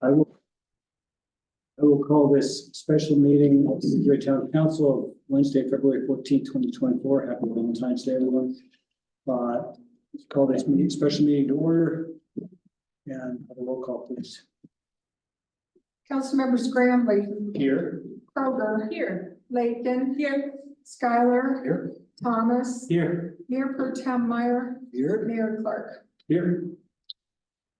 I will call this special meeting of the Ridgway Town Council of Wednesday, February 14th, 2024. Happy Valentine's Day, everyone. Call this meeting, special meeting to order, and have a roll call, please. Council members Graham, Layton. Here. Kroger. Here. Layton. Here. Schuyler. Here. Thomas. Here. Mayor Pro Tem Meyer. Here. Mayor Clark. Here.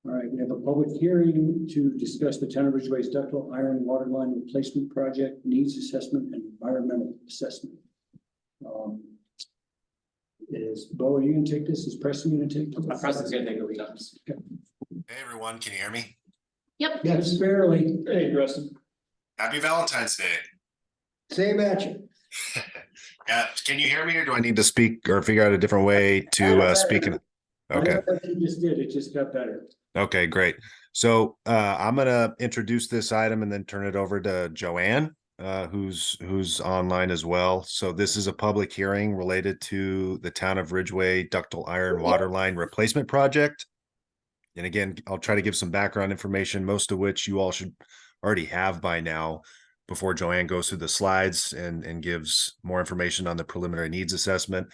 All right, we have a public hearing to discuss the town of Ridgway's ductile iron water line replacement project, needs assessment, and environmental assessment. Is Bo, are you gonna take this? Is Preston gonna take this? Preston's gonna take the lead on this. Okay. Hey everyone, can you hear me? Yep. Yes, barely. Hey, Preston. Happy Valentine's Day. Same at you. Can you hear me or do I need to speak or figure out a different way to speak? Okay. You just did, it just got better. Okay, great. So I'm gonna introduce this item and then turn it over to Joanne, who's online as well. So this is a public hearing related to the town of Ridgway ductile iron water line replacement project. And again, I'll try to give some background information, most of which you all should already have by now, before Joanne goes through the slides and gives more information on the preliminary needs assessment.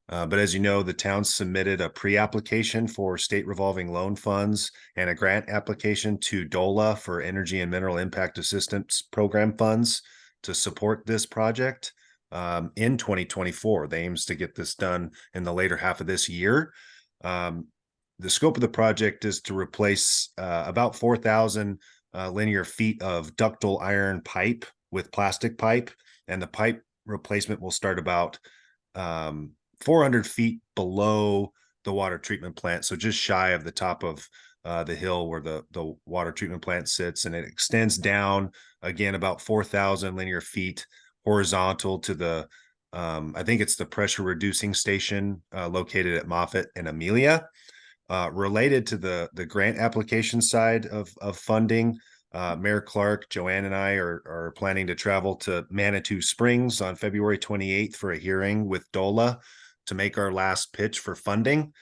But as you know, the town submitted a pre-application for state revolving loan funds and a grant application to DOLA for Energy and Mineral Impact Assistance Program funds to support this project in 2024. The aims to get this done in the later half of this year. The scope of the project is to replace about 4,000 linear feet of ductile iron pipe with plastic pipe, and the pipe replacement will start about 400 feet below the water treatment plant, so just shy of the top of the hill where the water treatment plant sits, and it extends down again about 4,000 linear feet horizontal to the I think it's the pressure reducing station located at Moffett and Amelia. Related to the grant application side of funding, Mayor Clark, Joanne, and I are planning to travel to Manitou Springs on February 28th for a hearing with DOLA to make our last pitch for funding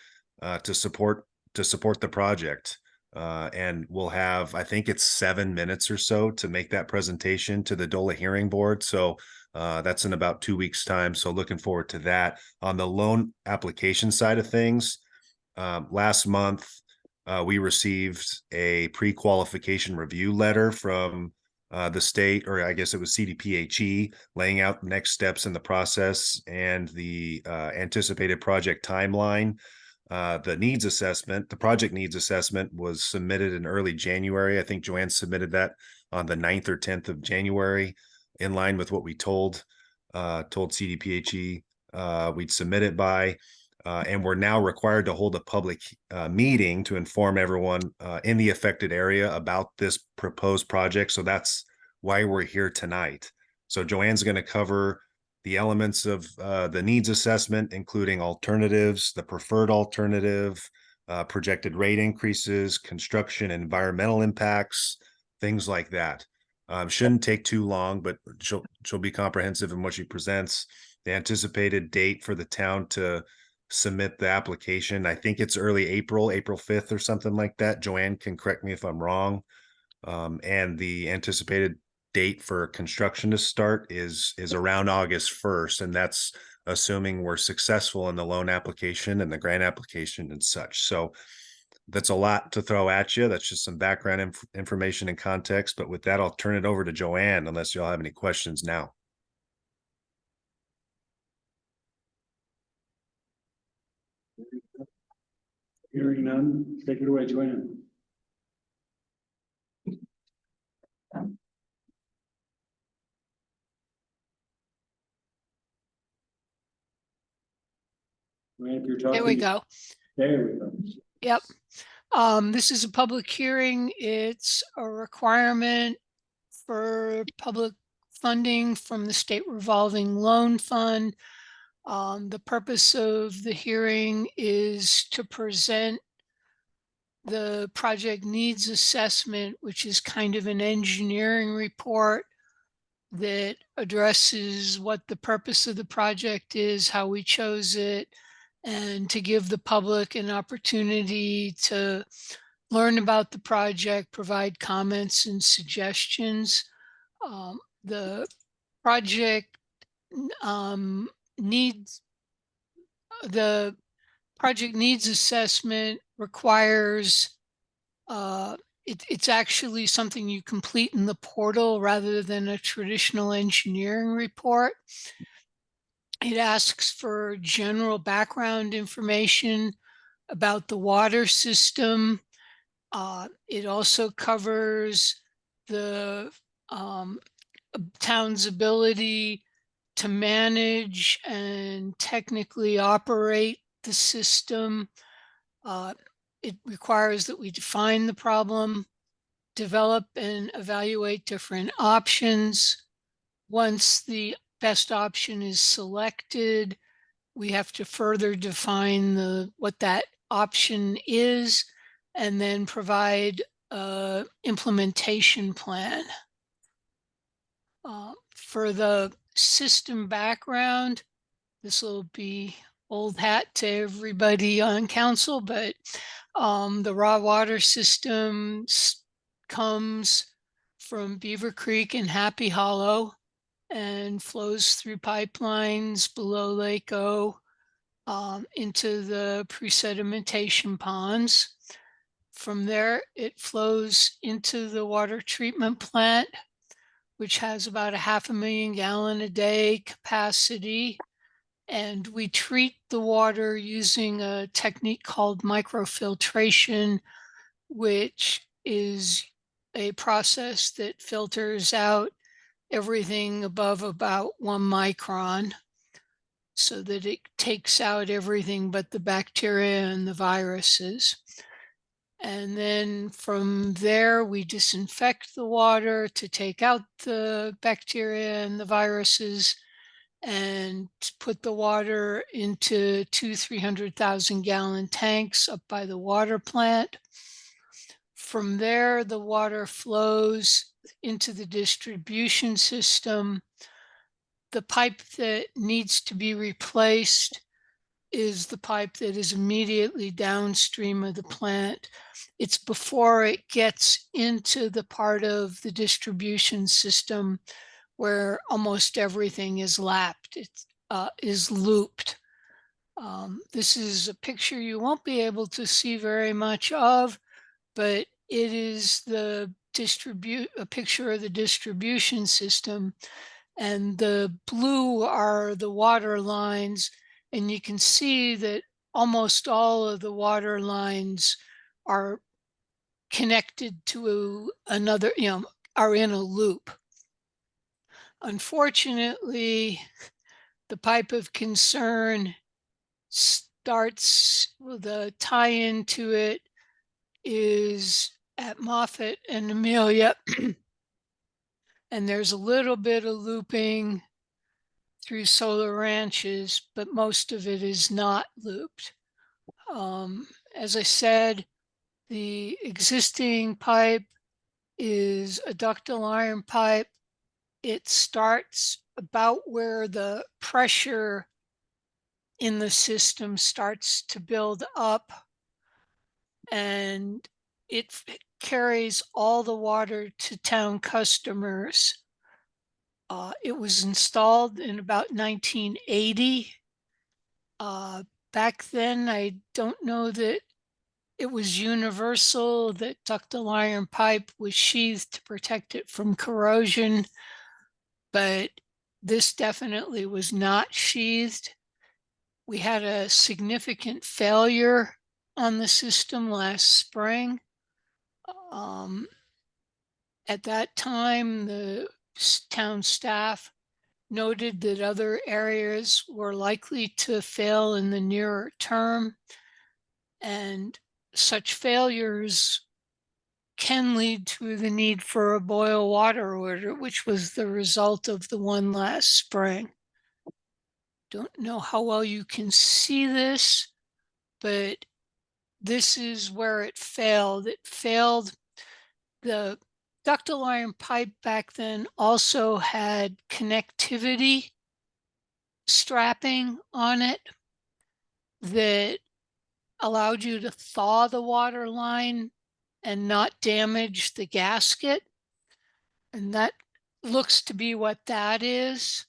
to support the project. And we'll have, I think it's 7 minutes or so to make that presentation to the DOLA hearing board. So that's in about 2 weeks' time. So looking forward to that. On the loan application side of things, last month, we received a pre-qualification review letter from the state, or I guess it was CDPHE, laying out next steps in the process and the anticipated project timeline. The needs assessment, the project needs assessment, was submitted in early January. I think Joanne submitted that on the 9th or 10th of January, in line with what we told CDPHE we'd submit it by. And we're now required to hold a public meeting to inform everyone in the affected area about this proposed project. So that's why we're here tonight. So Joanne's going to cover the elements of the needs assessment, including alternatives, the preferred alternative, projected rate increases, construction, environmental impacts, things like that. Shouldn't take too long, but she'll be comprehensive in what she presents. The anticipated date for the town to submit the application, I think it's early April 5th or something like that. Joanne can correct me if I'm wrong. And the anticipated date for construction to start is around August 1st, and that's assuming we're successful in the loan application and the grant application and such. So that's a lot to throw at you. That's just some background information and context. But with that, I'll turn it over to Joanne, unless y'all have any questions now. Hearing none, take it away, Joanne. Joanne, if you're talking. There we go. There we go. Yep. This is a public hearing. It's a requirement for public funding from the state revolving loan fund. The purpose of the hearing is to present the project needs assessment, which is kind of an engineering report that addresses what the purpose of the project is, how we chose it, and to give the public an opportunity to learn about the project, provide comments and suggestions. The project needs the project needs assessment requires it's actually something you complete in the portal rather than a traditional engineering report. It asks for general background information about the water system. It also covers the town's ability to manage and technically operate the system. It requires that we define the problem, develop and evaluate different options. Once the best option is selected, we have to further define what that option is and then provide a implementation plan. For the system background, this will be old hat to everybody on council, but the raw water system comes from Beaver Creek and Happy Hollow and flows through pipelines below Lake O into the pre-sedimentation ponds. From there, it flows into the water treatment plant, which has about 500,000 gallon a day capacity. And we treat the water using a technique called microfiltration, which is a process that filters out everything above about 1 micron so that it takes out everything but the bacteria and the viruses. And then from there, we disinfect the water to take out the bacteria and the viruses and put the water into 300,000 gallon tanks up by the water plant. From there, the water flows into the distribution system. The pipe that needs to be replaced is the pipe that is immediately downstream of the plant. It's before it gets into the part of the distribution system where almost everything is lapped, is looped. This is a picture you won't be able to see very much of, but it is a picture of the distribution system. And the blue are the water lines. And you can see that almost all of the water lines are connected to another, are in a loop. Unfortunately, the pipe of concern starts, the tie-in to it is at Moffett and Amelia. And there's a little bit of looping through Solar Ranches, but most of it is not looped. As I said, the existing pipe is a ductile iron pipe. It starts about where the pressure in the system starts to build up, and it carries all the water to town customers. It was installed in about 1980. Back then, I don't know that it was universal that ductile iron pipe was sheathed to protect it from corrosion, but this definitely was not sheathed. We had a significant failure on the system last spring. At that time, the town staff noted that other areas were likely to fail in the nearer term, and such failures can lead to the need for a boil water order, which was the result of the one last spring. Don't know how well you can see this, but this is where it failed. It failed. The ductile iron pipe back then also had connectivity strapping on it that allowed you to thaw the water line and not damage the gasket. And that looks to be what that is.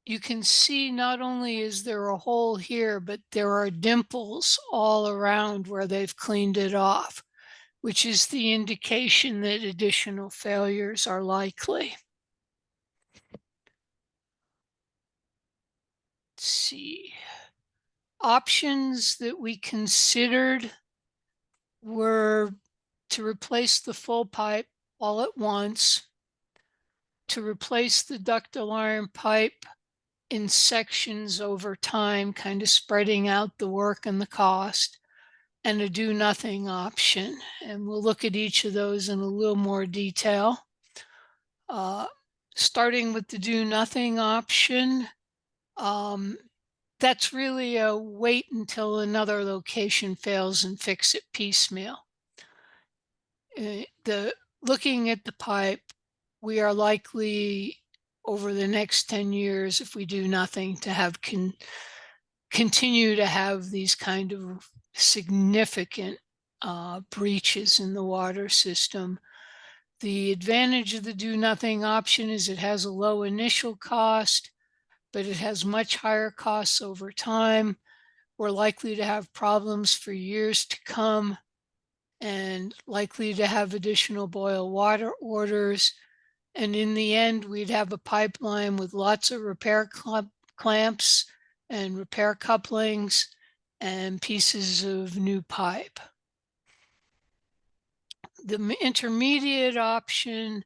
You can see not only is there a hole here, but there are dimples all around where they've cleaned it off, which is the indication that additional failures are likely. Let's see. Options that we considered were to replace the full pipe all at once, to replace the ductile iron pipe in sections over time, kind of spreading out the work and the cost, and a do nothing option. And we'll look at each of those in a little more detail. Starting with the do nothing option, that's really a wait until another location fails and fix it piecemeal. Looking at the pipe, we are likely over the next 10 years, if we do nothing, to have continue to have these kind of significant breaches in the water system. The advantage of the do nothing option is it has a low initial cost, but it has much higher costs over time. We're likely to have problems for years to come and likely to have additional boil water orders. And in the end, we'd have a pipeline with lots of repair clamps and repair couplings and pieces of new pipe. The intermediate option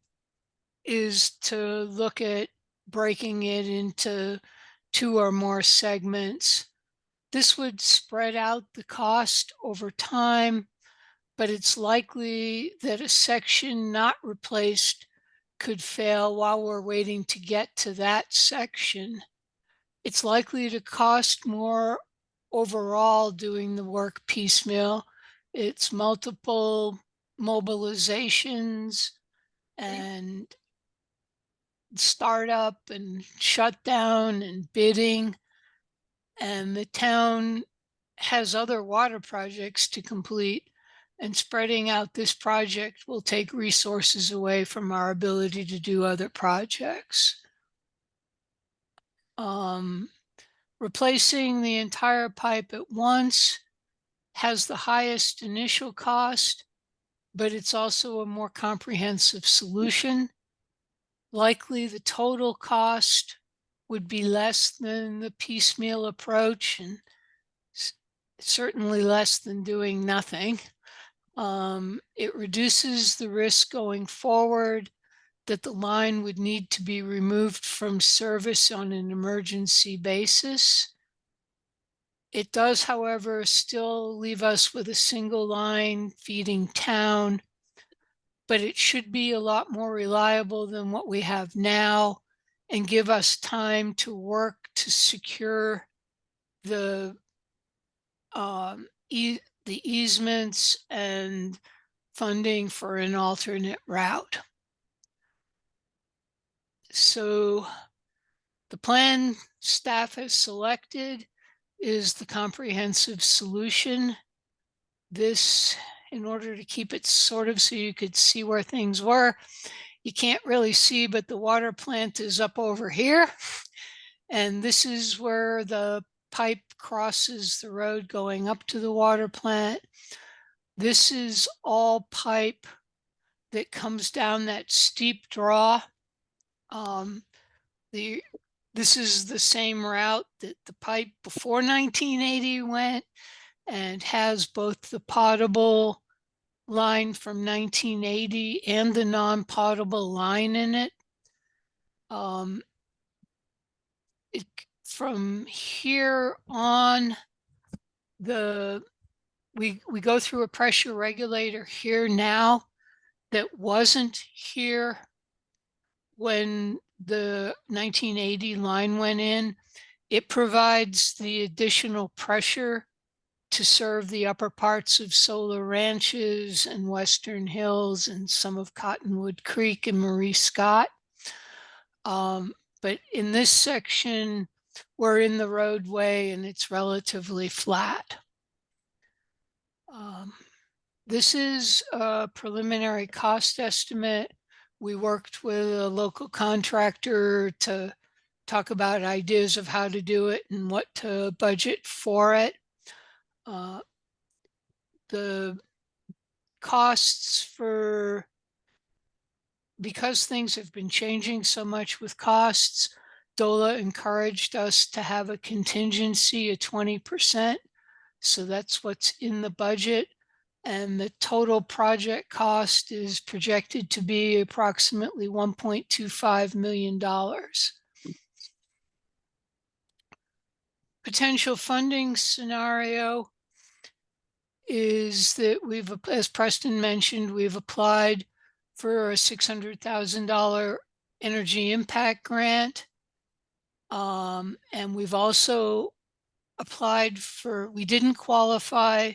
is to look at breaking it into 2 or more segments. This would spread out the cost over time, but it's likely that a section not replaced could fail while we're waiting to get to that section. It's likely to cost more overall doing the work piecemeal. It's multiple mobilizations and startup and shutdown and bidding. And the town has other water projects to complete, and spreading out this project will take resources away from our ability to do other projects. Replacing the entire pipe at once has the highest initial cost, but it's also a more comprehensive solution. Likely the total cost would be less than the piecemeal approach and certainly less than doing nothing. It reduces the risk going forward that the line would need to be removed from service on an emergency basis. It does, however, still leave us with a single line feeding town, but it should be a lot more reliable than what we have now and give us time to work to secure the easements and funding for an alternate route. So the plan staff has selected is the comprehensive solution. This, in order to keep it sort of so you could see where things were, you can't really see, but the water plant is up over here. And this is where the pipe crosses the road going up to the water plant. This is all pipe that comes down that steep draw. This is the same route that the pipe before 1980 went and has both the potable line from 1980 and the non-potable line in it. From here on, we go through a pressure regulator here now that wasn't here when the 1980 line went in. It provides the additional pressure to serve the upper parts of Solar Ranches and Western Hills and some of Cottonwood Creek and Marie Scott. But in this section, we're in the roadway and it's relatively flat. This is a preliminary cost estimate. We worked with a local contractor to talk about ideas of how to do it and what to budget for it. The costs because things have been changing so much with costs, DOLA encouraged us to have a contingency of 20%. So that's what's in the budget. And the total project cost is projected to be approximately $1.25 million. Potential funding scenario is that as Preston mentioned, we've applied for a $600,000 energy impact grant. And we've also applied we didn't qualify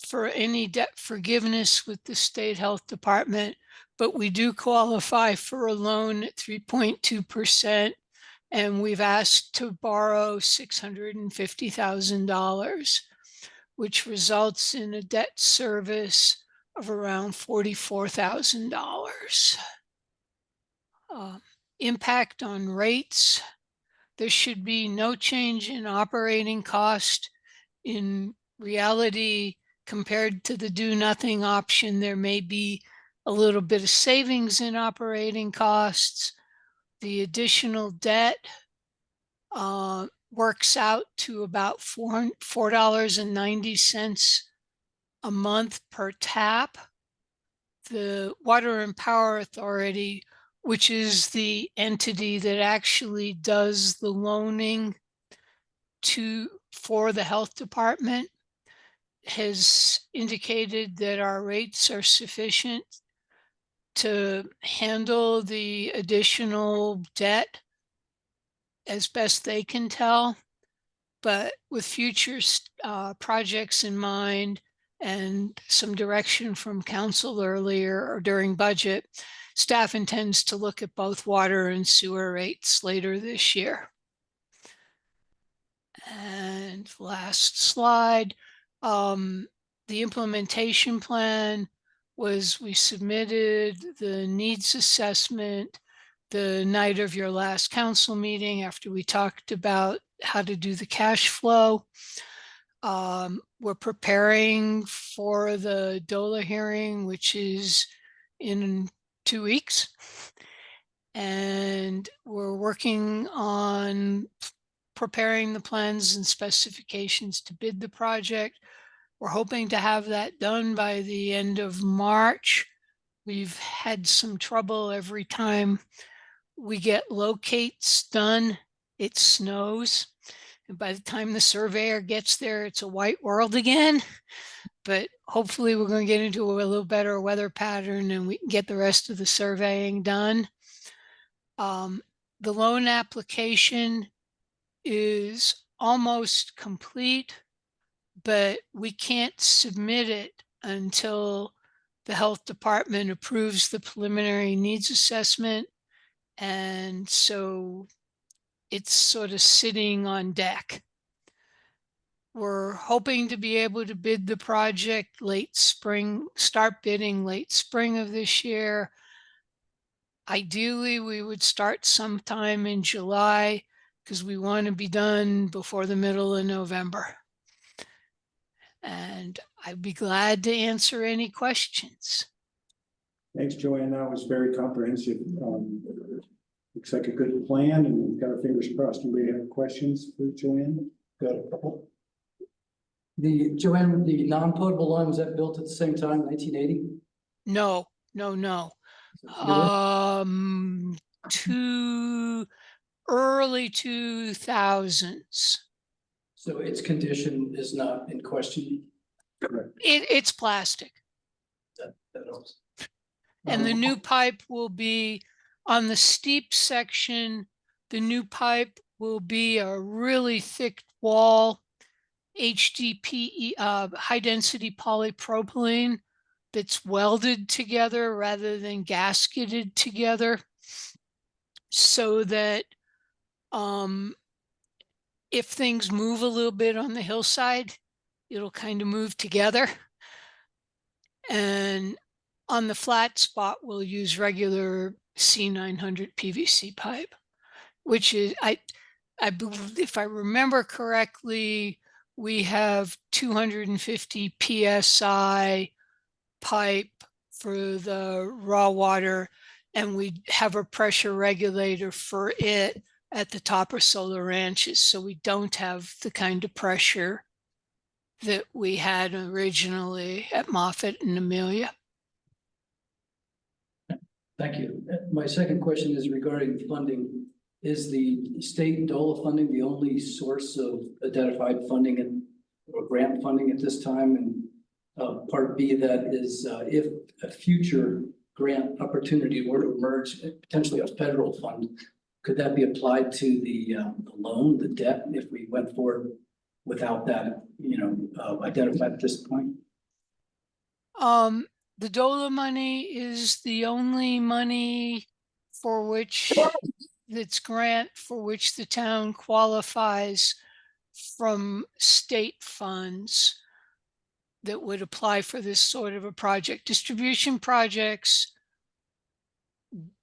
for any debt forgiveness with the state health department, but we do qualify for a loan at 3.2%. And we've asked to borrow $650,000, which results in a debt service of around $44,000. Impact on rates. There should be no change in operating cost. In reality, compared to the do nothing option, there may be a little bit of savings in operating costs. The additional debt works out to about $4.90 a month per tap. The Water and Power Authority, which is the entity that actually does the loaning for the health department, has indicated that our rates are sufficient to handle the additional debt as best they can tell. But with future projects in mind and some direction from council earlier or during budget, staff intends to look at both water and sewer rates later this year. And last slide, the implementation plan was we submitted the needs assessment the night of your last council meeting after we talked about how to do the cash flow. We're preparing for the DOLA hearing, which is in 2 weeks. And we're working on preparing the plans and specifications to bid the project. We're hoping to have that done by the end of March. We've had some trouble every time we get locates done, it snows. And by the time the surveyor gets there, it's a white world again. But hopefully we're going to get into a little better weather pattern and we can get the rest of the surveying done. The loan application is almost complete, but we can't submit it until the health department approves the preliminary needs assessment. And so it's sort of sitting on deck. We're hoping to be able to bid the project late spring, start bidding late spring of this year. Ideally, we would start sometime in July because we want to be done before the middle of November. And I'd be glad to answer any questions. Thanks, Joanne. That was very comprehensive. Looks like a good plan, and we've got our fingers crossed. Do we have questions for Joanne? Got a couple. Joanne, the non-potable line, was that built at the same time, 1980? No. Early 2000s. So its condition is not in question? It's plastic. That helps. And the new pipe will be on the steep section. The new pipe will be a really thick wall, HDPE, high density polypropylene that's welded together rather than gasketed together, so that if things move a little bit on the hillside, it'll kind of move together. And on the flat spot, we'll use regular C900 PVC pipe, which is, I believe, if I remember correctly, we have 250 PSI pipe for the raw water, and we have a pressure regulator for it at the top of Solar Ranches. So we don't have the kind of pressure that we had originally at Moffett and Amelia. Thank you. My second question is regarding funding. Is the state DOLA funding the only source of identified funding and or grant funding at this time? And part B of that is if a future grant opportunity were to emerge, potentially a federal fund, could that be applied to the loan, the debt, if we went forward without that, identified at this point? The DOLA money is the only money for which that's grant for which the town qualifies from state funds that would apply for this sort of a project. Distribution projects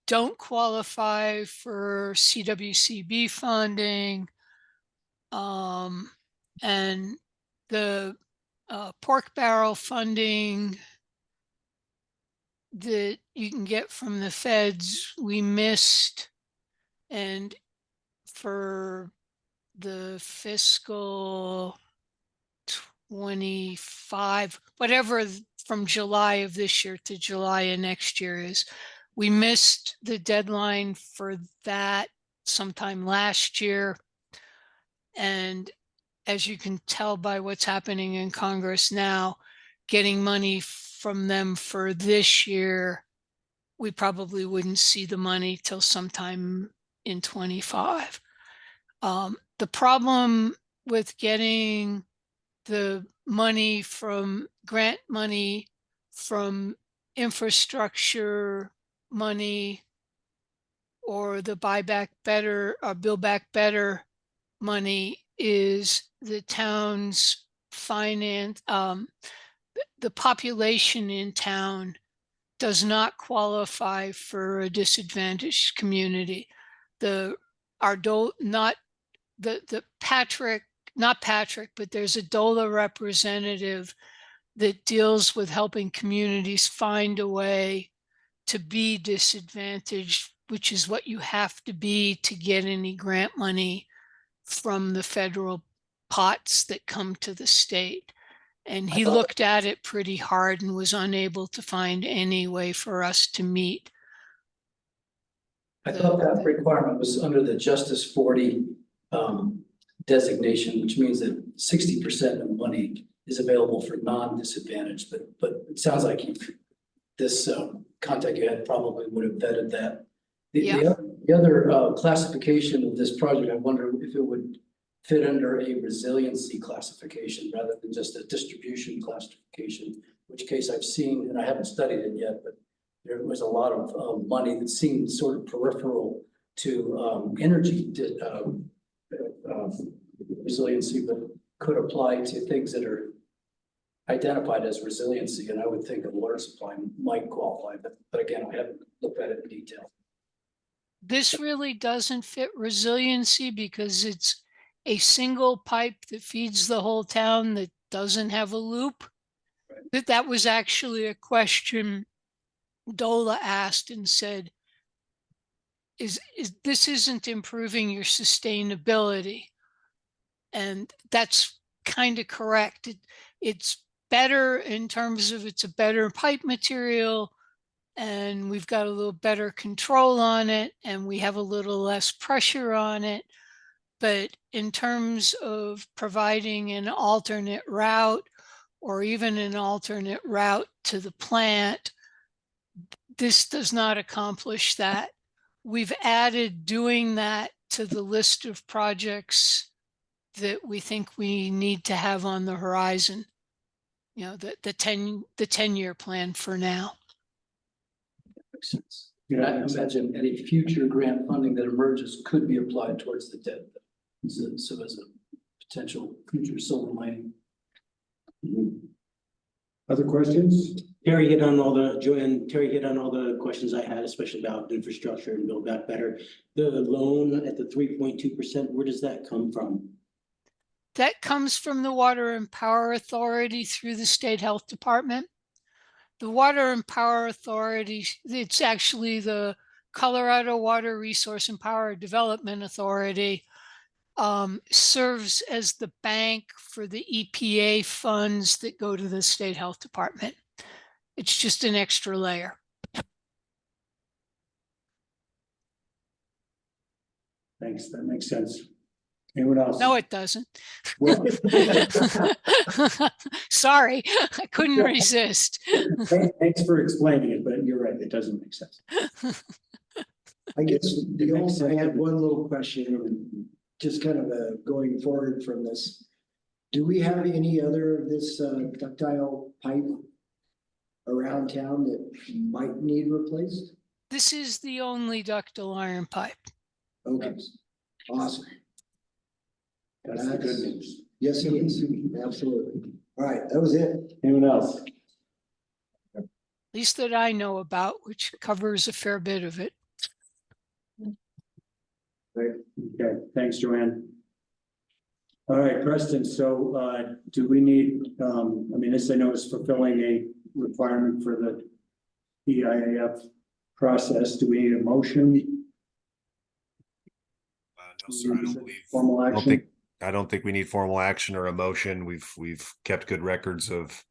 don't qualify for CWCB funding. And the pork barrel funding that you can get from the feds, we missed. And for the fiscal 25, whatever from July of this year to July of next year is, we missed the deadline for that sometime last year. And as you can tell by what's happening in Congress now, getting money from them for this year, we probably wouldn't see the money till sometime in 25. The problem with getting the money from grant money, from infrastructure money, or the Buy Back Better or Build Back Better money is the town's finance. The population in town does not qualify for a disadvantaged community. Not Patrick, but there's a DOLA representative that deals with helping communities find a way to be disadvantaged, which is what you have to be to get any grant money from the federal pots that come to the state. And he looked at it pretty hard and was unable to find any way for us to meet. I thought that requirement was under the Justice 40 designation, which means that 60% of money is available for non-disadvantaged, but it sounds like this contact you had probably would have vetted that. The other classification of this project, I wonder if it would fit under a resiliency classification rather than just a distribution classification, which case I've seen, and I haven't studied it yet, but there was a lot of money that seemed sort of peripheral to energy resiliency, but could apply to things that are identified as resiliency. And I would think a water supply might qualify, but again, I haven't looked at it in detail. This really doesn't fit resiliency because it's a single pipe that feeds the whole town that doesn't have a loop. Right. That was actually a question DOLA asked and said, is this isn't improving your sustainability? And that's kind of correct. It's better in terms of it's a better pipe material, and we've got a little better control on it, and we have a little less pressure on it. But in terms of providing an alternate route or even an alternate route to the plant, this does not accomplish that. We've added doing that to the list of projects that we think we need to have on the horizon. You know, the 10-year plan for now. Makes sense. I imagine any future grant funding that emerges could be applied towards the debt. So as a potential future silver lining. Other questions? Terry hit on all the, Joanne, Terry hit on all the questions I had, especially about infrastructure and Build Back Better. The loan at the 3.2%, where does that come from? That comes from the Water and Power Authority through the State Health Department. The Water and Power Authority, it's actually the Colorado Water Resource and Power Development Authority, serves as the bank for the EPA funds that go to the State Health Department. It's just an extra layer. Thanks, that makes sense. Anyone else? No, it doesn't. Well, Sorry, I couldn't resist. thanks for explaining it, but you're right, it doesn't make sense. I guess It makes I sense. had one little question, just kind of going forward from this. Do we have any other of this ductile pipe around town that might need replaced? This is the only ductile iron pipe. Okay, awesome. That's the good news. Yes, it is, absolutely. All right, that was it. Anyone else? At least that I know about, which covers a fair bit of it. Right, okay, thanks, Joanne. All right, Preston, so do we need, I mean, this I know is fulfilling a requirement for the EIAF process. Do we need a motion? No, sir, I don't believe. Formal action? I don't think we need formal action or a motion. We've kept good records of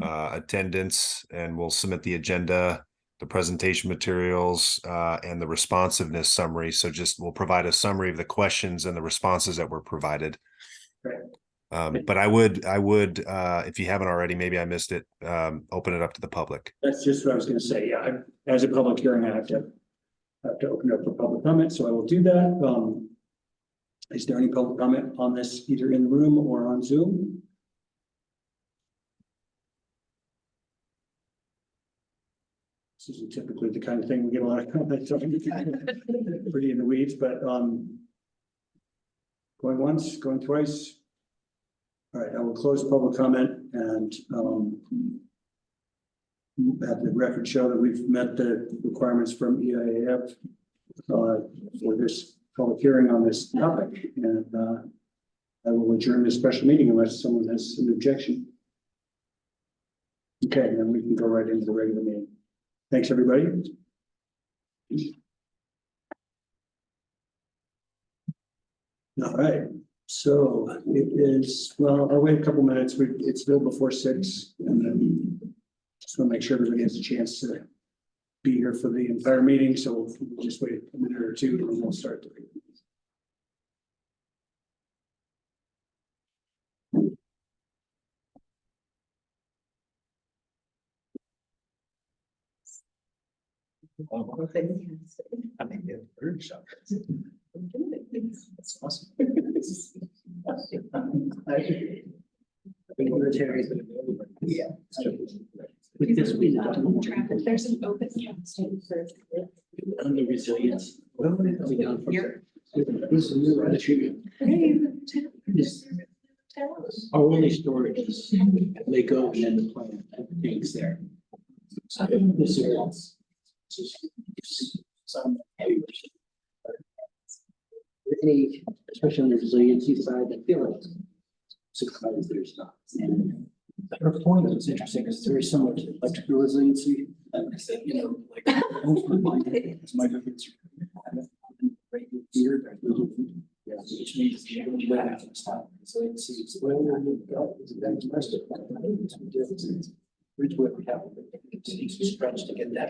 attendance, and we'll submit the agenda, the presentation materials, and the responsiveness summary. So we'll provide a summary of the questions and the responses that were provided. Right. But I would, if you haven't already, maybe I missed it, open it up to the public. That's just what I was gonna say, yeah, as a public hearing, I have to open up for public comment, so I will do that. Is there any public comment on this, either in the room or on Zoom? This isn't typically the kind of thing we get a lot of comments on. Pretty in the weeds, but going once, going twice. All right, I will close public comment and have the record show that we've met the requirements from EIAF for this public hearing on this topic, and I will adjourn this special meeting unless someone has an objection. Okay, then we can go right into the regular meeting. Thanks, everybody. All right, so it is, well, I'll wait a couple minutes. It's still before 6, and then just want to make sure everybody has a chance to be here for the entire meeting, so we'll just wait a minute or two and then we'll start the. I mean, yeah, very short. That's awesome. Yeah. With this, we There's an open capacity for. on the resilience. What have we done from Here. This is new attitude. Our only storage is Lako and then the plant, everything's there. So this is some heavy. Any, especially on the resiliency side, I feel like sometimes there's not. And her point is interesting because it's very similar to electrical resiliency. You know, like. It's my difference. Right here, yeah, which means the weather can stop. Resiliency is Ridgway, we have to stretch to get that.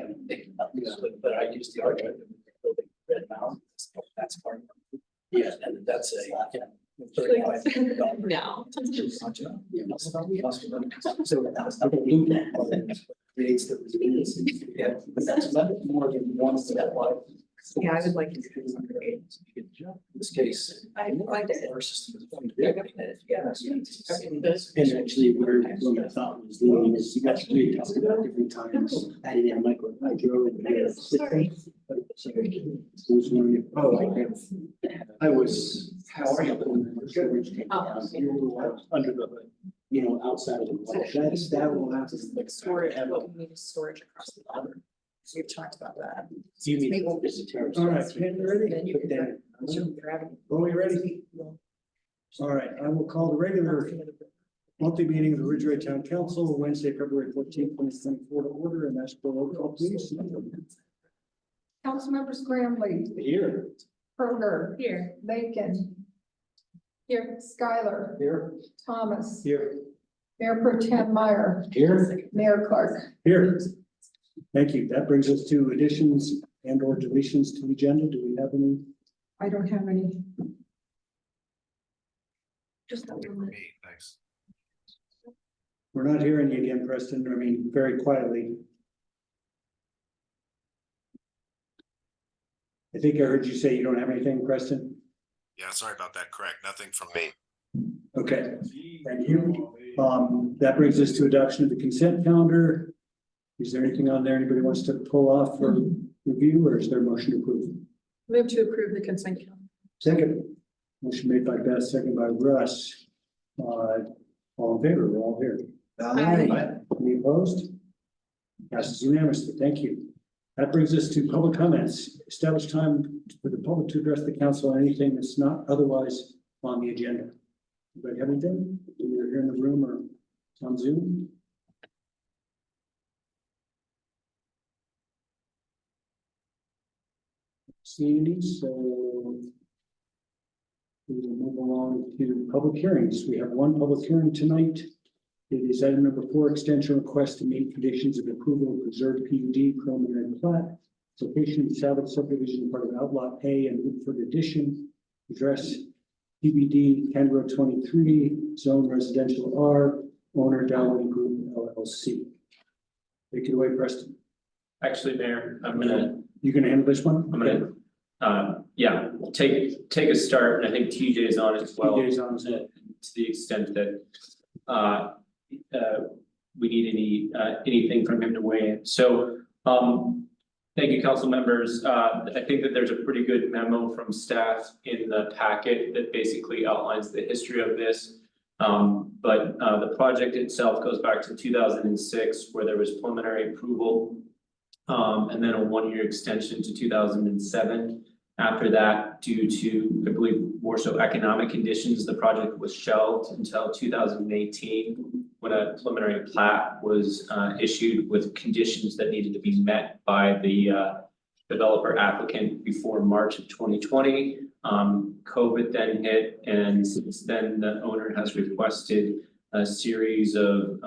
But I use the argument of building red mountain. That's part of it. Yeah, and that's a. $35. No. So that's the loop that creates the resiliency. Yeah, but that's more than one step like. Yeah, I would like to. In this case. I liked it. Our system is going to Yeah. And actually, where what I thought was leading is you got to talk about different times, adding in micro hydro and. Sorry. Was wondering, I was, how are you? Under the hood. you know, outside of the. That will have to. Like storage, what we need is storage across the water. We've talked about that. You mean, Maybe- just a terrace. All right, Ken, you ready? Then you Put can that- show gravity. Are we ready? All right, I will call the regular monthly meeting of the Ridgway Town Council, Wednesday, February 14th, 2024 to order, and that's for roll call, please. Councilmember Scrambley, Here. Kroger, Here. Bacon. Here, Skylar, Here. Thomas, Here. Mayor Pro Tem Meyer, Here. Mayor Clark. Here. Thank you. That brings us to additions and or deletions to the agenda. Do we have any? I don't have any. Just that For one. me, thanks. We're not hearing you again, Preston. I mean, very quietly. I think I heard you say you don't have anything, Preston. Yeah, sorry about that. Correct. Nothing from me. Okay, thank you. That brings us to adoption of the consent calendar. Is there anything on there anybody wants to pull off for review, or is there a motion to approve? Move to approve the consent calendar. Second. Motion made by Beth, second by Russ. All in favor, we're all here. Aye. Any opposed? Passes unanimously, thank you. That brings us to public comments. Establish time for the public to address the council on anything that's not otherwise on the agenda. Anybody have anything? Either here in the room or on Zoom? See any, so we will move along to public hearings. We have one public hearing tonight. It is item number 4, extension request to meet conditions of approval of preserved PUD preliminary plat. Location of Sabbath subdivision, part of Outlot A and Woodford addition. Address PBD County Road 23, zone residential R, owner Dowling Group LLC. Take it away, Preston. Actually, Mayor, You gonna handle this one? I'm gonna, yeah, take a start, and I think TJ is on as well. TJ is on as well. To the extent that, we need anything from him to weigh in. So, thank you, council members. I think that there's a pretty good memo from staff in the packet that basically outlines the history of this. But the project itself goes back to 2006, where there was preliminary approval. And then a 1-year extension to 2007. After that, due to, I believe, more so economic conditions, the project was shelved until 2018, when a preliminary plat was issued with conditions that needed to be met by the developer applicant before March of 2020. COVID then hit, and since then, the owner has requested a series of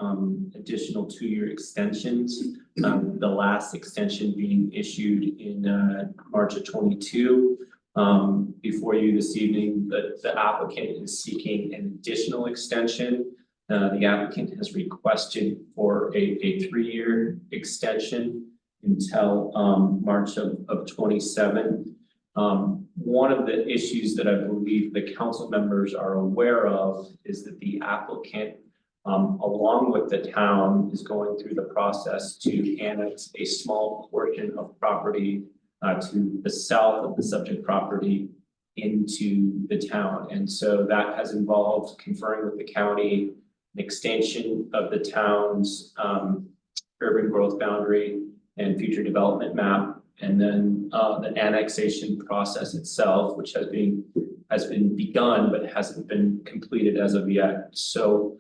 additional 2-year extensions. The last extension being issued in March of 22. Before you this evening, the applicant is seeking an additional extension. The applicant has requested for a 3-year extension until March of 27. One of the issues that I believe the council members are aware of is that the applicant, along with the town, is going through the process to annex a small portion of property to the south of the subject property into the town. And so that has involved conferring with the county, an extension of the town's urban growth boundary and future development map. And then the annexation process itself, which has been begun, but hasn't been completed as of yet. So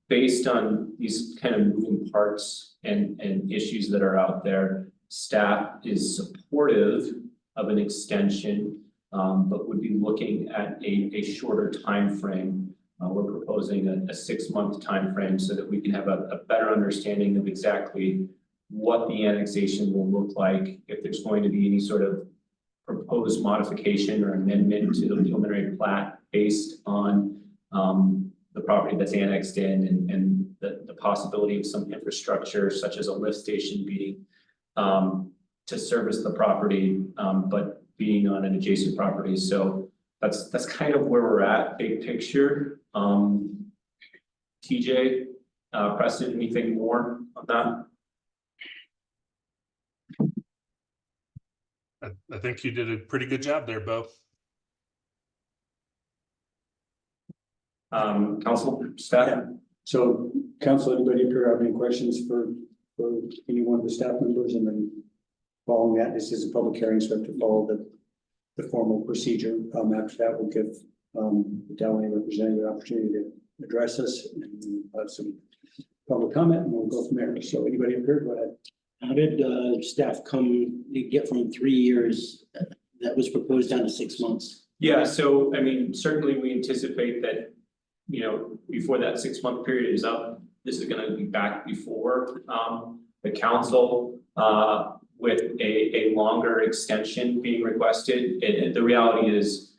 based on these kind of moving parts and issues that are out there, staff is supportive of an extension, but would be looking at a shorter time frame. We're proposing a 6-month time frame so that we can have a better understanding of exactly what the annexation will look like, if there's going to be any sort of proposed modification or amendment to the preliminary plat based on the property that's annexed in, and the possibility of some infrastructure such as a lift station being to service the property, but being on an adjacent property. So that's kind of where we're at, big picture. TJ, Preston, anything more on that? I think you did a pretty good job there, Bo. Council, staff? So council, anybody up here have any questions for any one of the staff members? And then following that, this is a public hearing, so we have to follow the formal procedure. After that, we'll give the Delaware representative the opportunity to address us and have some public comment, and we'll go from there. So anybody up here, go ahead. How did staff get from 3 years that was proposed down to 6 months? Yeah, so I mean, certainly we anticipate that, you know, before that 6 month period is up, this is gonna be back before the council with a longer extension being requested. And the reality is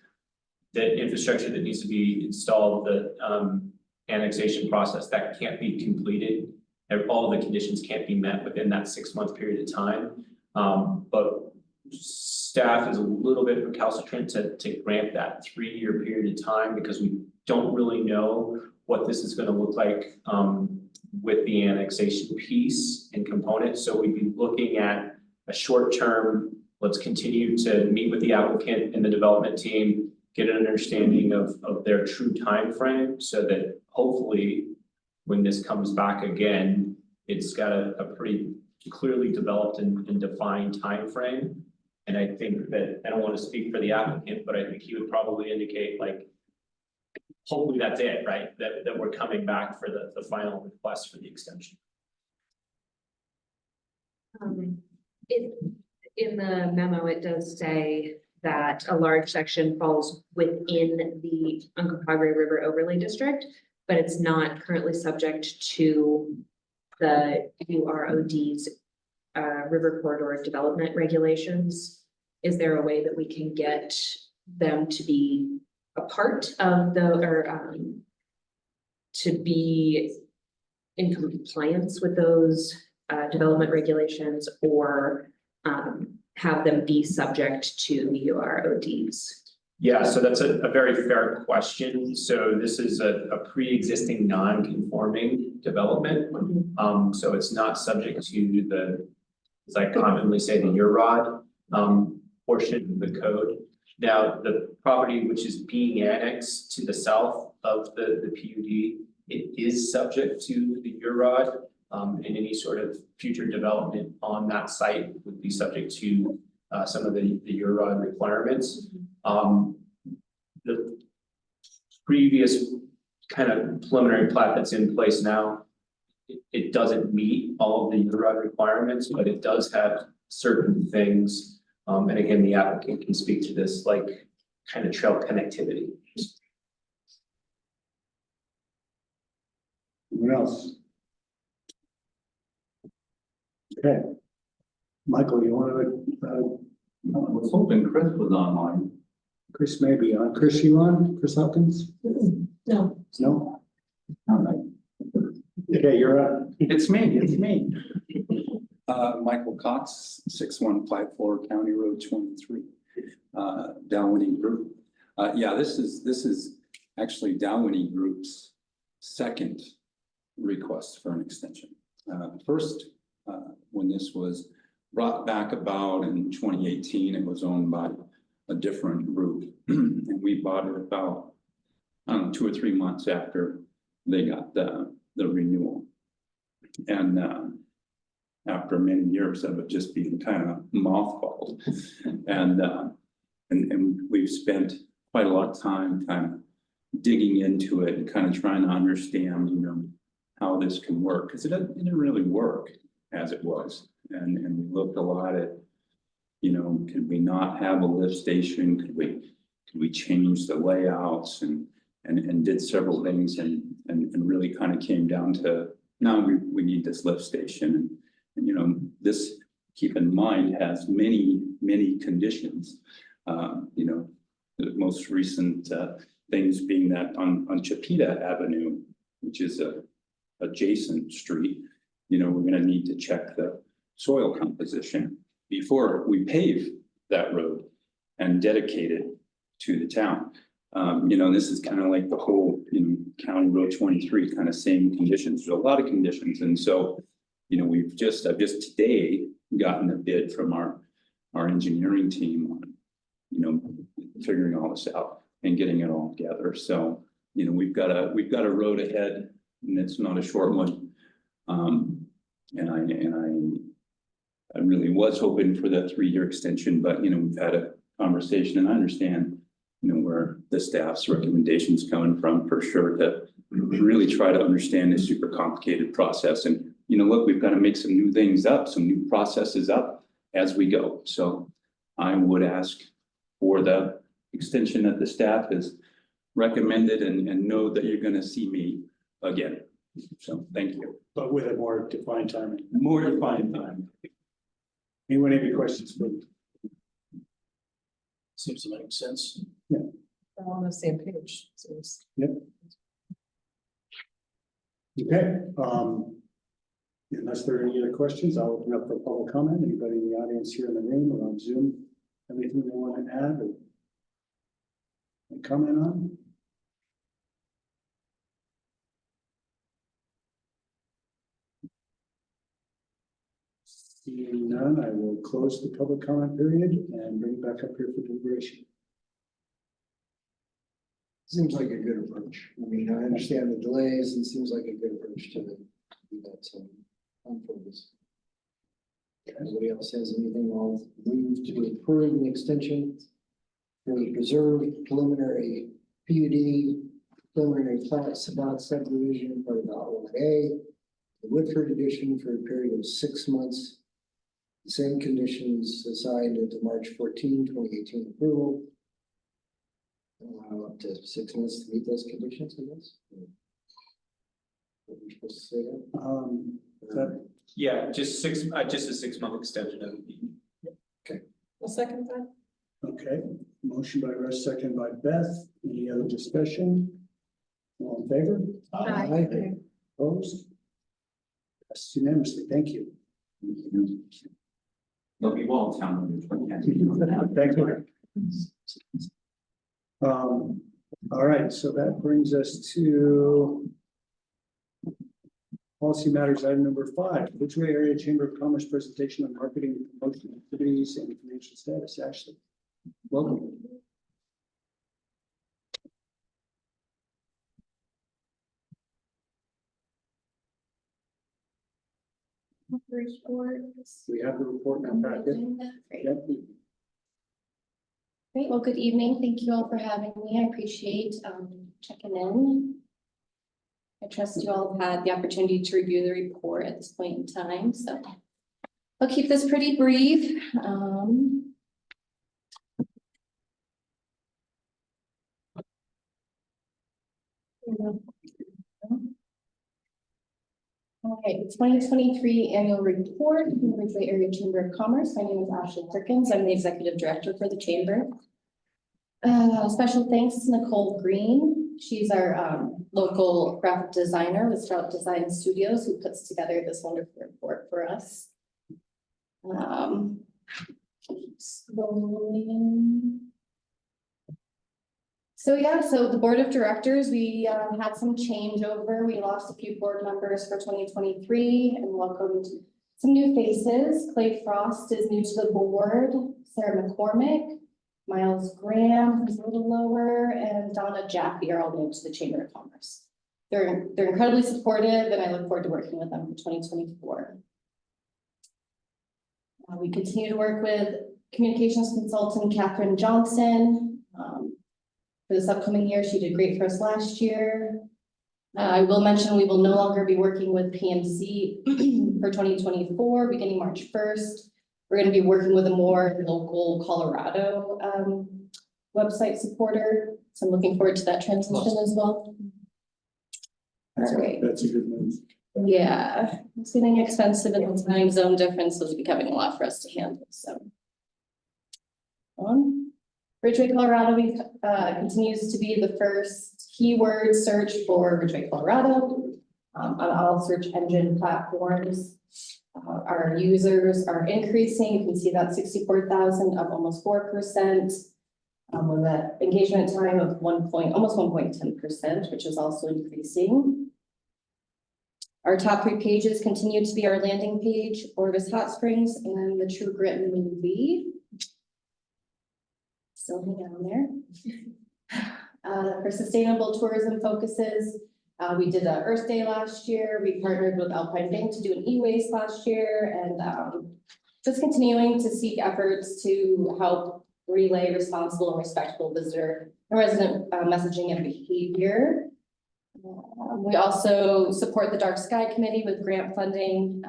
that infrastructure that needs to be installed, the annexation process, that can't be completed. All the conditions can't be met within that 6 month period of time. But staff is a little bit recalcitrant to grant that 3 year period of time because we don't really know what this is gonna look like with the annexation piece and component. So we'd be looking at a short term, let's continue to meet with the applicant and the development team, get an understanding of their true time frame, so that hopefully when this comes back again, it's got a pretty clearly developed and defined time frame. And I think that, I don't want to speak for the applicant, but I think he would probably indicate like, hopefully that's it, right? That we're coming back for the final request for the extension. In the memo, it does say that a large section falls within the Uncompahgre River Overlay District, but it's not currently subject to the UROD's river corridor development regulations. Is there a way that we can get them to be a part of the, or to be in compliance with those development regulations, or have them be subject to the URODs? Yeah, so that's a very fair question. So this is a pre-existing non-conforming development. So it's not subject to the, as I commonly say, the UROD portion of the code. Now, the property which is being annexed to the south of the PUD, it is subject to the UROD. And any sort of future development on that site would be subject to some of the UROD requirements. The previous kind of preliminary plat that's in place now, it doesn't meet all of the UROD requirements, but it does have certain things. And again, the applicant can speak to this, like kind of trail connectivity. Anyone else? Okay. Michael, you want to, I was hoping Chris was online. Chris may be on. Chris, you on? Chris Hopkins? No. No? All right. Okay, you're up. It's me. Michael Cox, 6154 County Road 23, Dalwhinnie Group. Yeah, this is actually Dalwhinnie Group's second request for an extension. First, when this was brought back about in 2018, it was owned by a different group. And we bought it about, I don't know, 2 or 3 months after they got the renewal. And after many years of it just being kind of mothballed. And we've spent quite a lot of time kind of digging into it and kind of trying to understand, you know, how this can work, because it didn't really work as it was. And we looked a lot at, you know, could we not have a lift station? Could we change the layouts and did several things and really kind of came down to, now we need this lift station. And you know, this, keep in mind, has many conditions. You know, the most recent things being that on Chipeta Avenue, which is a adjacent street, you know, we're going to need to check the soil composition before we pave that road and dedicate it to the town. You know, this is kind of like the whole, you know, County Road 23 kind of same conditions. There's a lot of conditions. And so, you know, I've just today gotten a bid from our engineering team on, you know, figuring all this out and getting it all together. So you know, we've got a road ahead, and it's not a short one. I really was hoping for that 3-year extension, but, you know, we've had a conversation, and I understand, you know, where the staff's recommendations coming from, for sure, to really try to understand this super complicated process. And, you know, look, we've got to make some new things up, some new processes up as we go. So I would ask for the extension that the staff has recommended, and know that you're going to see me again. So thank you. But with a more defined timing. More defined time. Anyone have any questions for me? Seems to make sense. We're all on the same page. So it's- Okay, unless there are any other questions, I'll open up for public comment. Anybody in the audience here in the room or on Zoom, anything they want to add or comment on? Seeing none, I will close the public comment period and bring it back up here for deliberation. Seems like a good approach. I mean, I understand the delays and seems like a good approach to do that, so I'm for this. Anybody else has anything? I'll move to approve the extension for the preserved preliminary PUD, preliminary plat subdivision for about 1A, the Woodford edition for a period of 6 months. The same conditions assigned at the March 14, 2018 approval. Allow up to 6 months to meet those conditions, I guess. What we're supposed to say that? Is that Yeah, just a 6-month extension of the. I'll second that. okay? Motion by Russ, second by Beth. Any other discussion? All in favor? Aye. Opposed? That's unanimously. Thank you. They'll be well town. Thanks, Mark. All right, so that brings us to policy matters, item number 5, Ridgway Area Chamber of Commerce presentation on marketing and promotion activities and financial status. Ashley, welcome. We have the report in our packet. Great. Yep. Great. Well, good evening. Thank you all for having me. I appreciate checking in. I trust you all have had the opportunity to review the report at this point in time, so I'll keep this pretty brief. Okay, the 2023 annual report from the Ridgway Area Chamber of Commerce. My name is Ashley Perkins. I'm the executive director for the chamber. Special thanks to Nicole Green. She's our local graphic designer with Strout Design Studios, who puts together this wonderful report for us. Scrolling. So yeah, so the board of directors, we had some changeover. We lost a few board members for 2023 and welcomed some new faces. Clay Frost is new to the board, Sarah McCormick, Miles Graham, who's a little lower, and Donna Jaffe are all new to the Chamber of Commerce. They're incredibly supportive, and I look forward to working with them for 2024. We continue to work with communications consultant Catherine Johnson. For this upcoming year, she did great for us last year. I will mention we will no longer be working with PMC for 2024, beginning March 1st. We're going to be working with a more local Colorado website supporter. So I'm looking forward to that transition as well. All right. That's a good move. Yeah, it's getting expensive and the time zone difference is becoming a lot for us to handle, so. Ridgway, Colorado continues to be the first keyword search for Ridgway, Colorado on all search engine platforms. Our users are increasing. You can see that 64,000 up almost 4%. With that engagement time of almost 1.10%, which is also increasing. Our top 3 pages continue to be our landing page, Orvis Hot Springs, and the True Grit movie. Still hanging on there. for sustainable tourism focuses. We did a Earth Day last year. We partnered with Alpine Bank to do an e-waste last year, and just continuing to seek efforts to help relay responsible and respectful visitor and resident messaging and behavior. We also support the Dark Sky Committee with grant funding.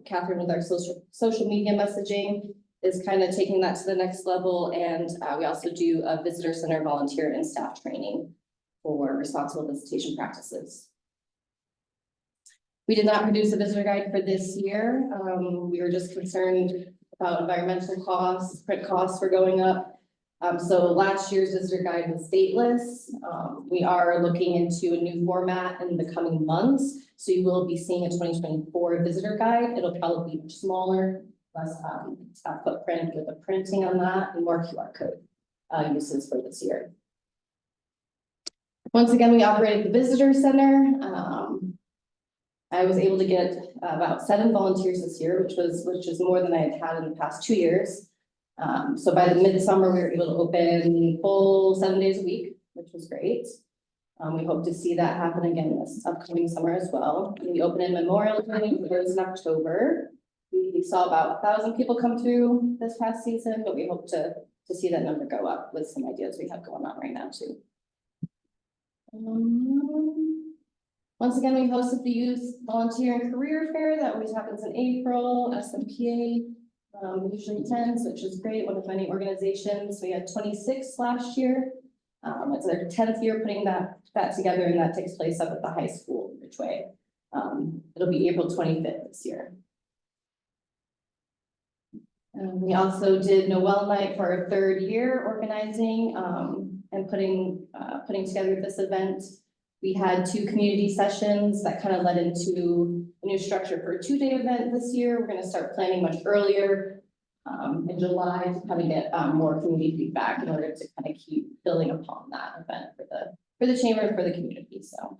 Catherine with our social media messaging is kind of taking that to the next level. And we also do a visitor center volunteer and staff training for responsible visitation practices. We did not produce a visitor guide for this year. We were just concerned about environmental costs, print costs were going up. So last year's visitor guide was dateless. We are looking into a new format in the coming months. So you will be seeing a 2024 visitor guide. It'll probably be much smaller, less footprint with the printing on that and more QR code uses for this year. Once again, we operated the visitor center. I was able to get about 7 volunteers this year, which is more than I had had in the past 2 years. So by the midsummer, we were able to open full 7 days a week, which was great. We hope to see that happen again this upcoming summer as well. We opened in Memorial Day, it was in October. We saw about 1,000 people come through this past season, but we hope to see that number go up with some ideas we have going on right now too. Once again, we hosted the Youth Volunteer and Career Fair. That always happens in April. SMPA usually attends, which is great. One of many organizations. We had 26 last year. It's their 10th year putting that together, and that takes place up at the high school, Ridgway. It'll be April 25th this year. We also did Noel Night for our 3rd year organizing and putting together this event. We had 2 community sessions that kind of led into a new structure for a 2-day event this year. We're going to start planning much earlier in July to kind of get more community feedback in order to kind of keep building upon that event for the chamber and for the community. So.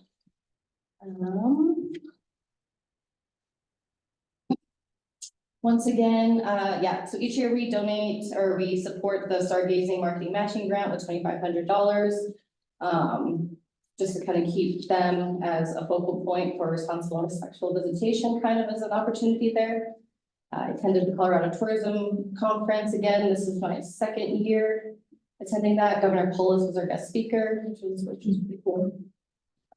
Once again, so each year we donate or we support the Stargazing Marketing Matching Grant with $2,500. Just to kind of keep them as a focal point for responsible and respectful visitation, kind of as an opportunity there. I attended the Colorado Tourism Conference again. This is my 2nd year attending that. Governor Polis was our guest speaker, which was pretty cool.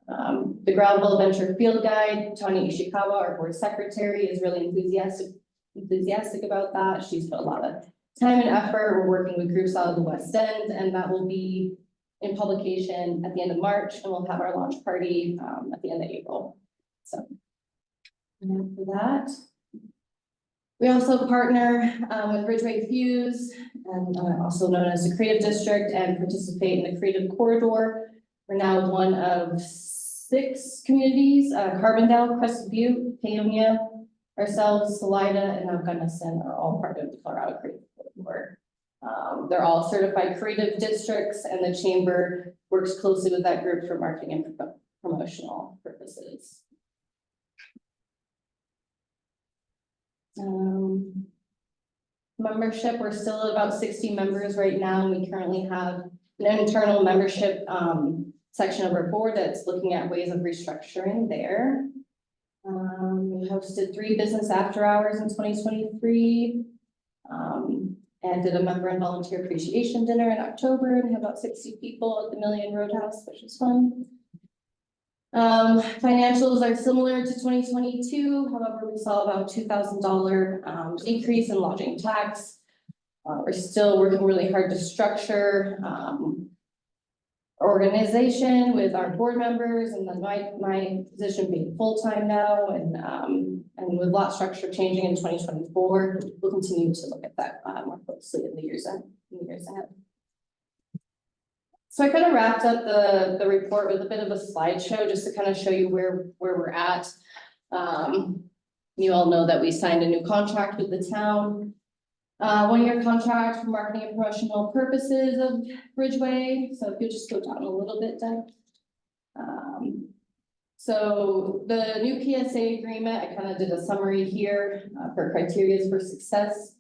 The Gravel Adventure Field Guide, Tanya Ishikawa, our board secretary, is really enthusiastic about that. She's put a lot of time and effort. We're working with groups out of the West End, and that will be in publication at the end of March, and we'll have our launch party at the end of April. So, and for that, we also partner with Ridgway Fuse, and also known as the Creative District, and participate in the Creative Corridor. We're now one of 6 communities: Carbondale, Crescent Butte, Paonia, ourselves, Salida, and now Gunnison are all part of the Colorado Creative Corridor. They're all certified creative districts, and the chamber works closely with that group for marketing and promotional purposes. Membership, we're still at about 60 members right now. We currently have an internal membership section of our board that's looking at ways of restructuring there. We hosted 3 business after hours in 2023. And did a member and volunteer appreciation dinner in October, and had about 60 people at the Million Roadhouse, which was fun. Financials are similar to 2022. However, we saw about $2,000 decrease in lodging tax. We're still working really hard to structure organization with our board members, and then my position being full-time now, and with lot structure changing in 2024, we'll continue to look at that more closely in the years ahead. So I kind of wrapped up the report with a bit of a slideshow just to kind of show you where we're at. You all know that we signed a new contract with the town. 1-year contract for marketing and promotional purposes of Ridgway. So if you just go down a little bit, Doug. So the new PSA agreement, I kind of did a summary here for criteria for success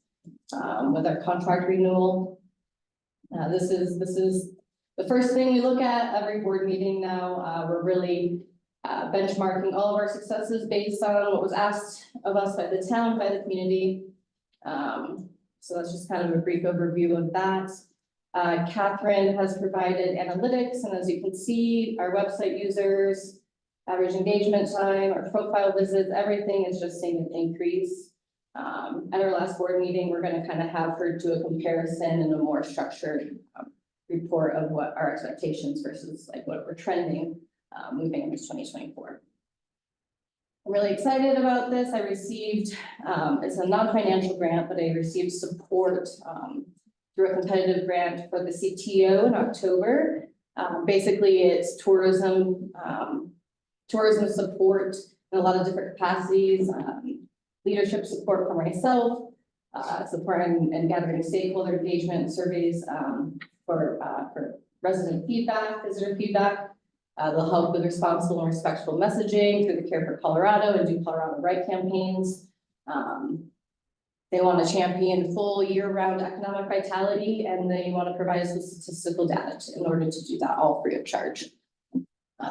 with our contract renewal. This is the first thing we look at every board meeting now. We're really benchmarking all of our successes based on what was asked of us by the town, by the community. So that's just kind of a brief overview of that. Catherine has provided analytics, and as you can see, our website users, average engagement time, our profile visits, everything is just seeing an increase. At our last board meeting, we're going to kind of have her do a comparison and a more structured report of what our expectations versus like what we're trending moving into 2024. I'm really excited about this. I received, it's a non-financial grant, but I received support through a competitive grant for the CTO in October. Basically, it's tourism support in a lot of different capacities, leadership support for myself, support and gathering stakeholder engagement surveys for resident feedback, visitor feedback. They'll help with responsible and respectful messaging through the Care for Colorado and Do Colorado Right campaigns. They want to champion full year-round economic vitality, and they want to provide us with statistical data in order to do that all free of charge.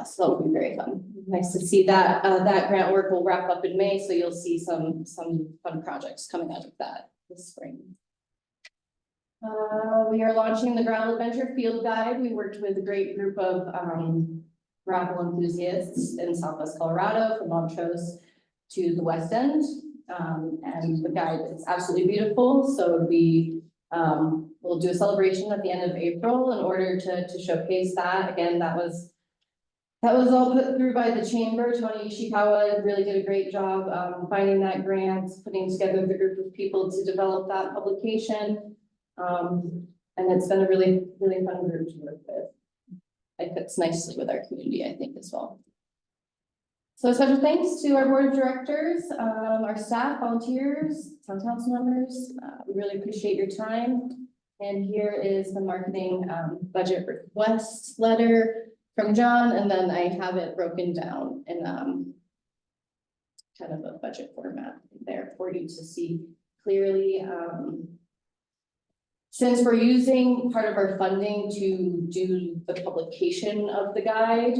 So that'll be very fun. Nice to see that that grant work will wrap up in May, so you'll see some fun projects coming out of that this spring. We are launching the Gravel Adventure Field Guide. We worked with a great group of gravel enthusiasts in Southwest Colorado, from Montrose to the West End. And the guide is absolutely beautiful. So we will do a celebration at the end of April in order to showcase that. Again, that was all put through by the chamber. Tony Ishikawa really did a great job finding that grant, putting together the group of people to develop that publication. And it's been a really, really fun group to work with. It fits nicely with our community, I think, as well. So special thanks to our board of directors, our staff, volunteers, town council members. We really appreciate your time. And here is the marketing budget request letter from John, and then I have it broken down in kind of a budget format there for you to see clearly. Since we're using part of our funding to do the publication of the guide,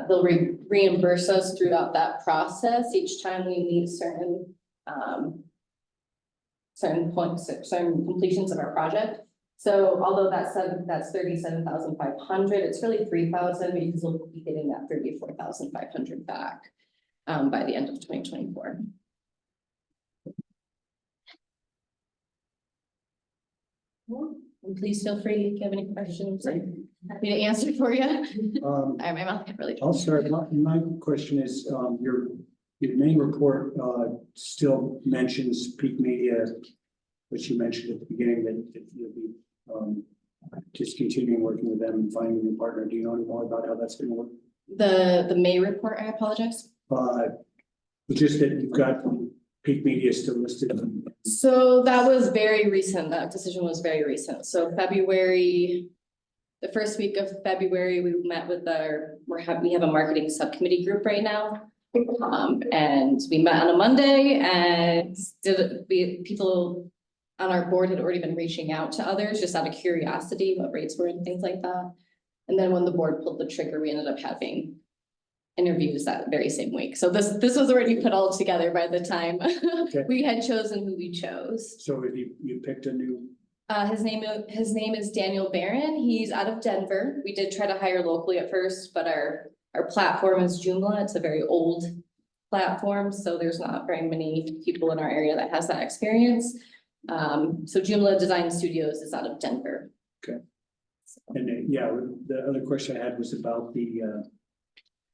they'll reimburse us throughout that process each time we meet certain points, certain completions of our project. So although that's 37,500, it's really 3,000 because we'll be getting that 34,500 back by the end of 2024. And please feel free if you have any questions. I'm happy to answer for you. My mouth can't really. I'll start. My question is, your main report still mentions Peak Media, which you mentioned at the beginning that you'll be just continuing working with them and finding a new partner. Do you know any more about how that's going to work? The May report, I apologize. Just that you've got Peak Media still listed. So that was very recent. That decision was very recent. So February, the first week of February, we met with we have a marketing subcommittee group right now. And we met on a Monday, and people on our board had already been reaching out to others just out of curiosity what rates were and things like that. And then when the board pulled the trigger, we ended up having interviews that very same week. So this was already put all together by the time we had chosen who we chose. So if you picked a new. His name is Daniel Barron. He's out of Denver. We did try to hire locally at first, but our platform is Joomla. It's a very old platform, so there's not very many people in our area that has that experience. So Joomla Design Studios is out of Denver. Okay. And then, yeah, the other question I had was about the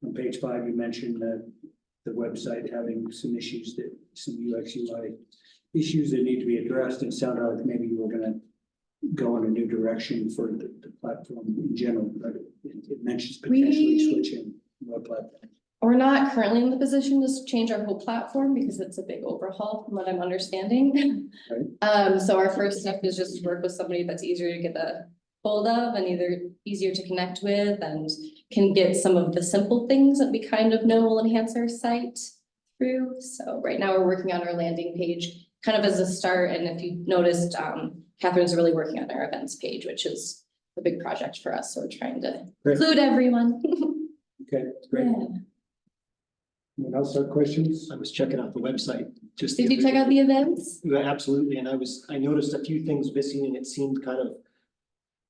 on page 5, you mentioned that the website having some issues, some UX UI issues that need to be addressed. It sounded like maybe you were going to go in a new direction for the platform in general, but it mentions potentially switching web platform. We're not currently in the position to change our whole platform because it's a big overhaul from what I'm understanding. Right. So our first step is just to work with somebody that's easier to get a hold of and easier to connect with and can get some of the simple things that we kind of know will enhance our site through. So right now we're working on our landing page kind of as a start. And if you noticed, Catherine's really working on our events page, which is a big project for us, so we're trying to Great. include everyone. Okay, great. Yeah. Anyone else have questions? I was checking out the website, just. Did you check out the events? Yeah, absolutely, and I noticed a few things missing and it seemed kind of,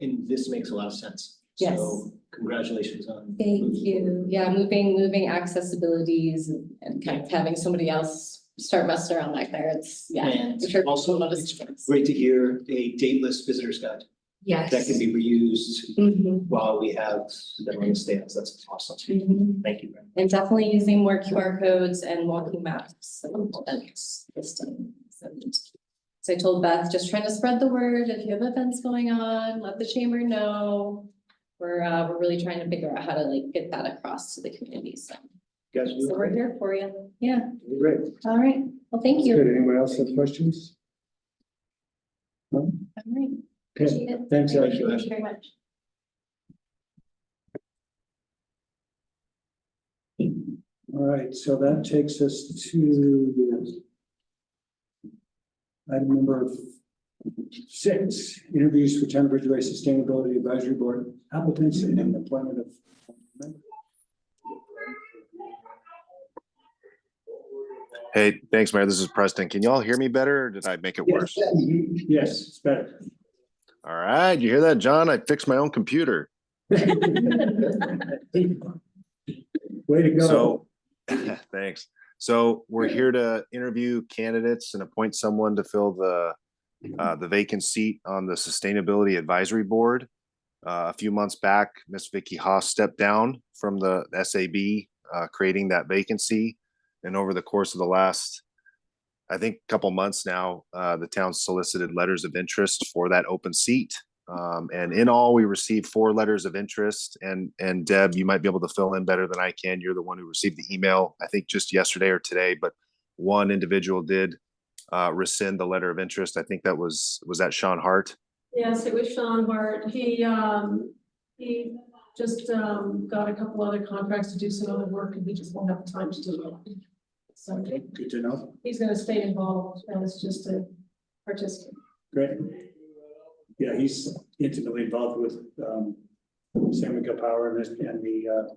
and this makes a lot of sense. Yes. So congratulations on. Thank you. Yeah, moving accessibilities and kind of having somebody else start messing around back there. It's, yeah. And I'm sure also, people it's notice. great to hear a dateless visitors guide Yes. that can be reused Mhm, while we have them on the stands. That's awesome. mhm. Thank you. Brenda. And definitely using more QR codes and walking maps and events listing. So I told Beth, just trying to spread the word. If you have events going on, let the chamber know. We're really trying to figure out how to like get that across to the community. So Guys, we're here for you. Yeah, Great. all right. Well, thank you. Good. Anyone else have questions? No? All right. Okay, Appreciate it. thanks, Thank Ed. you very much. All right, so that takes us to item number 6, interviews for Town of Ridgway Sustainability Advisory Board applicants and appointment of. Hey, thanks, Mayor. This is Preston. Can y'all hear me better or did I make it worse? Yes, it's better. All right, you hear that, John? I fixed my own computer. Way to go. So, thanks. So we're here to interview candidates and appoint someone to fill the vacant seat on the Sustainability Advisory Board. A few months back, Miss Vicky Haas stepped down from the SAB, creating that vacancy. And over the course of the last, I think, couple months now, the town solicited letters of interest for that open seat. And in all, we received 4 letters of interest. And Deb, you might be able to fill in better than I can. You're the one who received the email, I think just yesterday or today, but one individual did rescind the letter of interest. I think that was that Sean Hart? Yes, it was Sean Hart. He just got a couple other contracts to do some other work and he just won't have time to do it. So Good to know. he's gonna stay involved as just a participant. Great. Yeah, he's intimately involved with San Miguel Power and the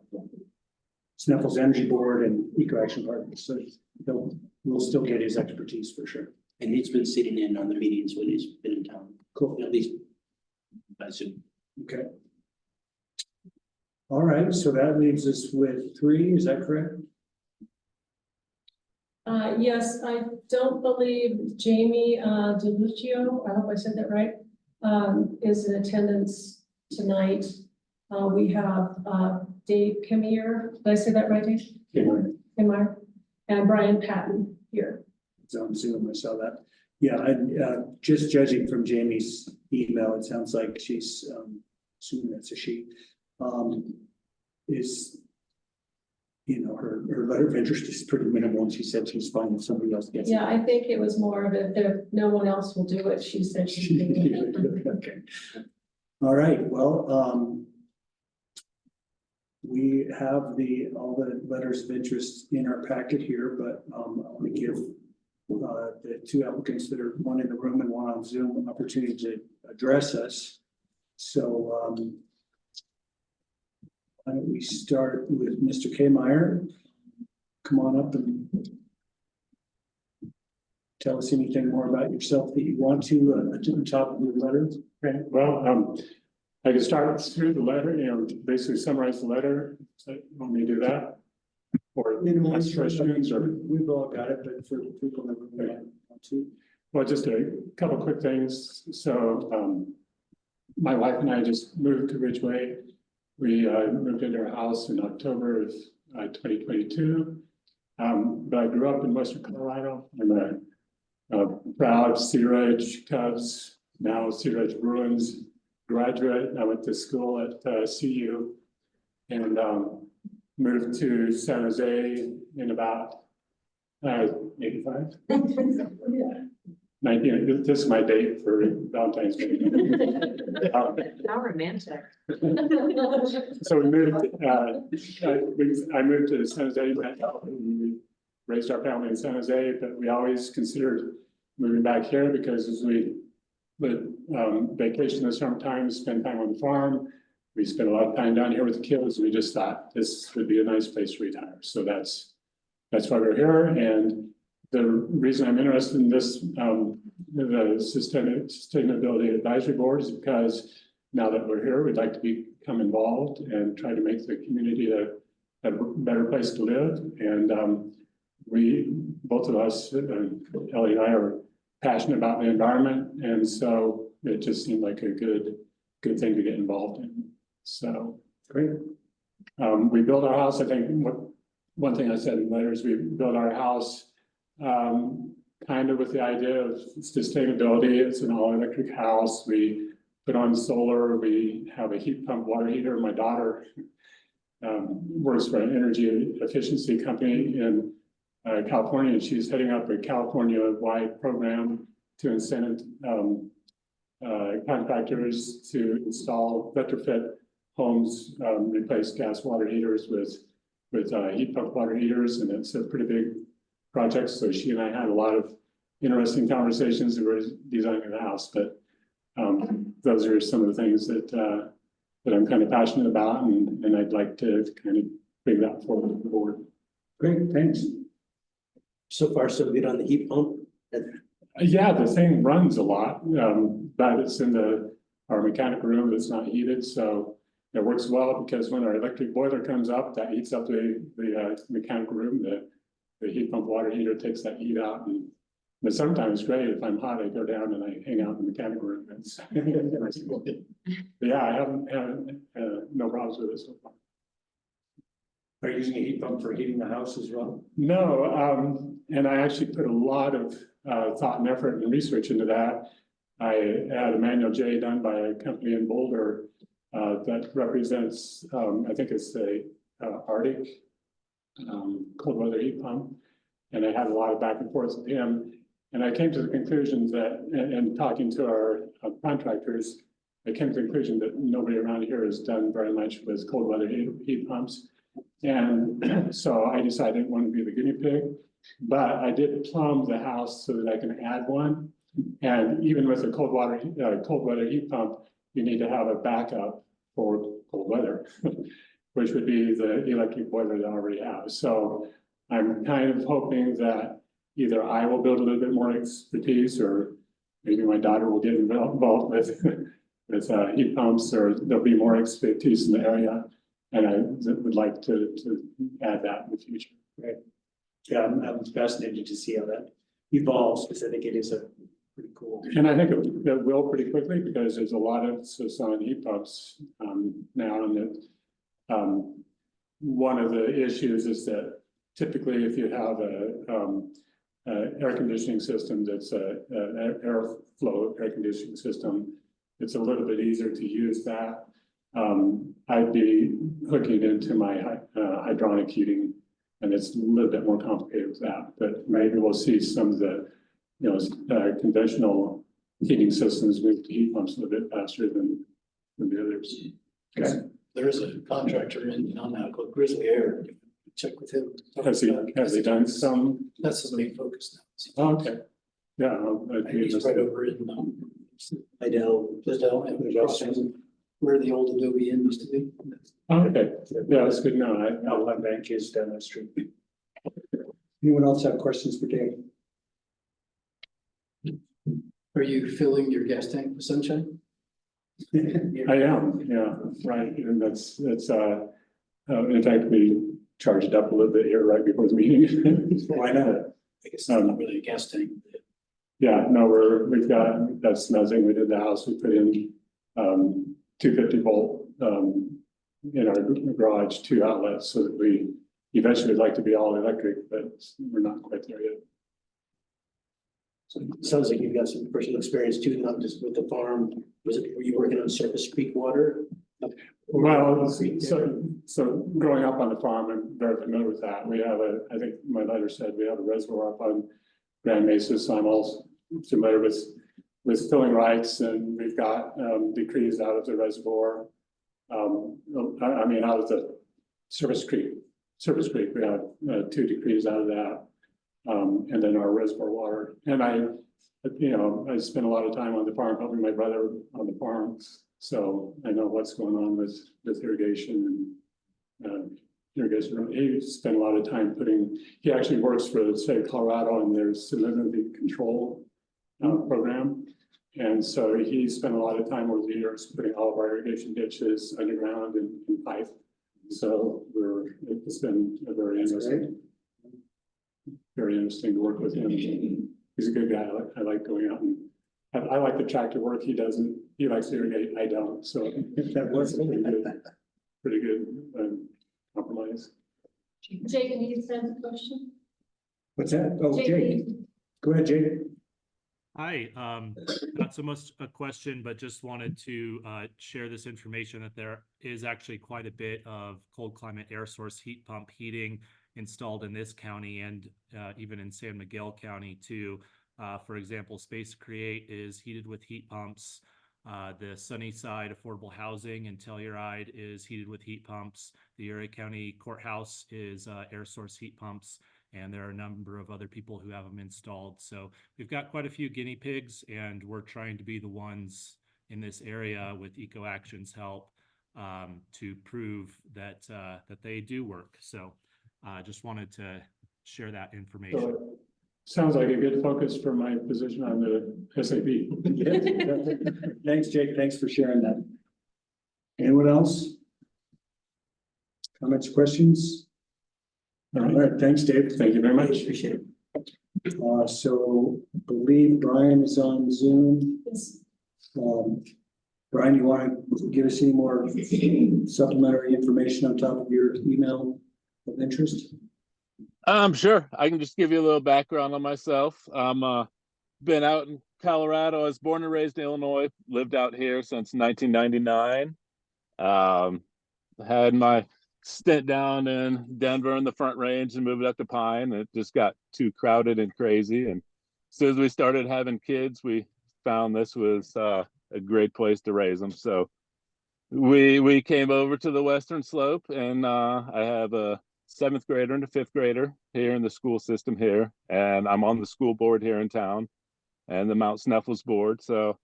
Snaffles Energy Board and Eco Action Partners. So we'll still get his expertise for sure. And he's been sitting in on the meetings when he's been in town. Cool. At least, I assume. Okay. All right, so that leaves us with 3, is that correct? Yes, I don't believe Jamie DeLucio, I hope I said that right, is in attendance tonight. We have Dave Kamier, did I say that right, Dave? Kamier, and Brian Patton here. It's on Zoom, I saw that. Yeah, just judging from Jamie's email, it sounds like she's, assuming that's a she, is, you know, her letter of interest is pretty minimal, and she said she's fine if somebody else gets it. Yeah, I think it was more of a, if no one else will do it, she said she can do it. Okay. All right, well, we have all the letters of interest in our packet here, but I want to give the 2 applicants that are one in the room and one on Zoom an opportunity to address us. So why don't we start with Mr. Kamier? Come on up and tell us anything more about yourself that you want to at the top of your letter. Okay, well, I can start through the letter, basically summarize the letter. So you want me to do that? Or ask questions or? We've all got it, but for people that would want to. Well, just a couple quick things. So, my wife and I just moved to Ridgway. We moved into our house in October of 2022. But I grew up in Western Colorado. I'm a proud Cedar Ridge Cubs, now Cedar Ridge Bruins graduate. I went to school at CU and moved to San Jose in about 85. 19, this is my date for Valentine's Day. How romantic. So we moved, I moved to San Jose, we raised our family in San Jose, but we always considered moving back here because as we vacation this summertime, spend time on the farm. We spent a lot of time down here with the kids. We just thought this would be a nice place to retire. So that's why we're here. And the reason I'm interested in this, the Sustainability Advisory Board is because now that we're here, we'd like to become involved and try to make the community a better place to live. And we, both of us, Ellie and I, are passionate about the environment. And so it just seemed like a good thing to get involved in. So great. We built our house. I think one thing I said in letters, we built our house kind of with the idea of sustainability. It's an all-electric house. We put on solar. We have a heat pump water heater. My daughter works for an energy efficiency company in California, and she's heading up a California-wide program to incent contractors to install retrofit homes, replace gas water heaters with heat pump water heaters, and it's a pretty big project. So she and I had a lot of interesting conversations as we were designing the house. But those are some of the things that I'm kind of passionate about, and I'd like to kind of bring that forward to the board. Great, thanks. So far, so good on the heat pump. Yeah, the thing runs a lot, but it's in our mechanic room that's not heated, so it works well because when our electric boiler comes up, that heats up the mechanical room. The heat pump water heater takes that heat out, but sometimes it's great. If I'm hot, I go down and I hang out in the mechanical room. Yeah, I haven't had no problems with it so far. Are you using a heat pump for heating the house as well? No, and I actually put a lot of thought and effort and research into that. I had a manual J done by a company in Boulder that represents, I think it's the Arctic cold weather heat pump. And I had a lot of back and forth with him. And I came to the conclusion that, and talking to our contractors, I came to the conclusion that nobody around here has done very much with cold weather heat pumps. And so I decided I didn't want to be the guinea pig, but I did plumb the house so that I can add one. And even with a cold weather heat pump, you need to have a backup for cold weather, which would be the electric boiler that I already have. So I'm kind of hoping that either I will build a little bit more expertise, or maybe my daughter will get involved with heat pumps, or there'll be more expertise in the area. And I would like to add that in the future. Right. Yeah, I'm fascinated to see how that evolves, because I think it is a pretty cool. And I think it will pretty quickly, because there's a lot of emphasis on heat pumps now. And that one of the issues is that typically if you have a air conditioning system that's an airflow air conditioning system, it's a little bit easier to use that. I'd be hooking into my hydronic heating, and it's a little bit more complicated with that, but maybe we'll see some of the, conventional heating systems move to heat pumps a little bit faster than the others. Okay. There is a contractor on that called Grizzly Air. Check with him. Has he done some? That's his main focus now. Oh, okay. Yeah. He's right over in Lidell, and across from where the old Adobe Inn used to be. Oh, okay. Yeah, that's good to know. Outland Bank is down that street. Anyone else have questions for Dave? Are you filling your gas tank with sunshine? I am, yeah, right. And that's in fact, we charged up a little bit here right before the meeting. Why not? I guess it's not really a gas tank. Yeah, no, we've got, that's nothing. We did the house, we put in 250 volt in our garage, 2 outlets, so that we eventually would like to be all electric, but we're not quite there yet. So it sounds like you've got some personal experience too, not just with the farm. Were you working on Surface Creek water? Well, so growing up on the farm, I'm very familiar with that. We have I think my letter said we have a reservoir up on Grand Mesa, so I'm also familiar with filling rights, and we've got decrees out of the reservoir. I mean, out of the Surface Creek, we have 2 decrees out of that. And then our reservoir water. And I but, you know, I spent a lot of time on the farm, helping my brother on the farm. So I know what's going on with irrigation and, irrigation. He spent a lot of time he actually works for the state of Colorado and their salinity control program. And so he spent a lot of time over the years putting all of our irrigation ditches underground and pipe. So it's been a very interesting to work with him. He's a good guy. I like going out and I like the tractor work. He doesn't. He likes to irrigate. I don't. So that was pretty good compromise. Jake, can you send a question? What's that? Oh, Jake. Go ahead, Jake. Hi, not so much a question, but just wanted to share this information that there is actually quite a bit of cold climate air source heat pump heating installed in this county and even in San Miguel County too. For example, Space Create is heated with heat pumps. The Sunnyside Affordable Housing in Telluride is heated with heat pumps. The Erie County Courthouse is air source heat pumps. And there are a number of other people who have them installed. So we've got quite a few guinea pigs, and we're trying to be the ones in this area with EcoAction's help to prove that that they do work. So just wanted to share that information. So sounds like a good focus for my position on the SAP. Yes. Thanks, Jake. Thanks for sharing that. Anyone else? Comments, questions? All right, thanks, Dave. Thank you very much. Appreciate it. So I believe Brian is on Zoom. Brian, you want to give us any more supplementary information on top of your email of interest? Sure. I can just give you a little background on myself. Been out in Colorado. I was born and raised in Illinois, lived out here since 1999. Had my stint down in Denver in the Front Range and moved up to Pine. It just got too crowded and crazy. And as soon as we started having kids, we found this was a great place to raise them. So we came over to the Western Slope, and I have a 7th grader and a 5th grader here in the school system here. And I'm on the school board here in town and the Mount Snuffles board. So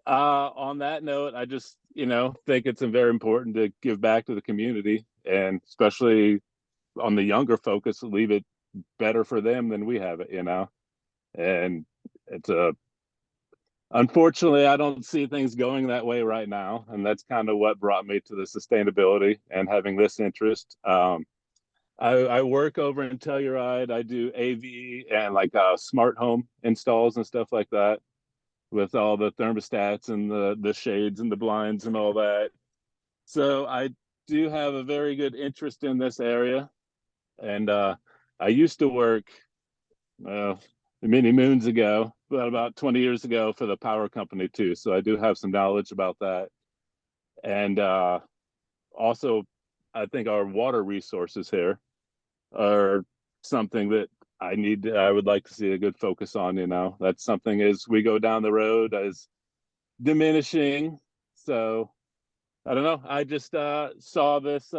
on that note, I just, think it's very important to give back to the community, and especially on the younger focus, leave it better for them than we have it, and it's unfortunately, I don't see things going that way right now. And that's kind of what brought me to the sustainability and having this interest. I work over in Telluride. I do AV and smart home installs and stuff like that, with all the thermostats and the shades and the blinds and all that. So I do have a very good interest in this area. And I used to work many moons ago, about 20 years ago, for the power company too. So I do have some knowledge about that. And also, I think our water resources here are something that I would like to see a good focus on. That's something as we go down the road as diminishing. So I don't know. I just saw this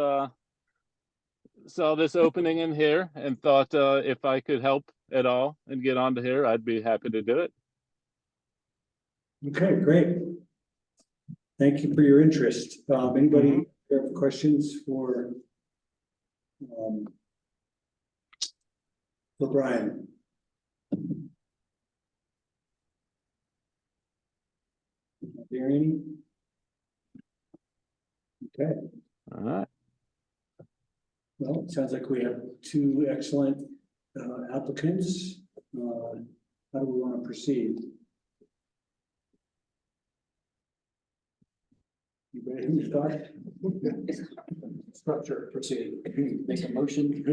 opening in here and thought if I could help at all and get onto here, I'd be happy to do it. Okay, great. Thank you for your interest. Anybody have questions for Brian? There any? Okay. All right. Well, it sounds like we have 2 excellent applicants. How do we want to proceed? You ready to start? Structure, proceed. Make a motion.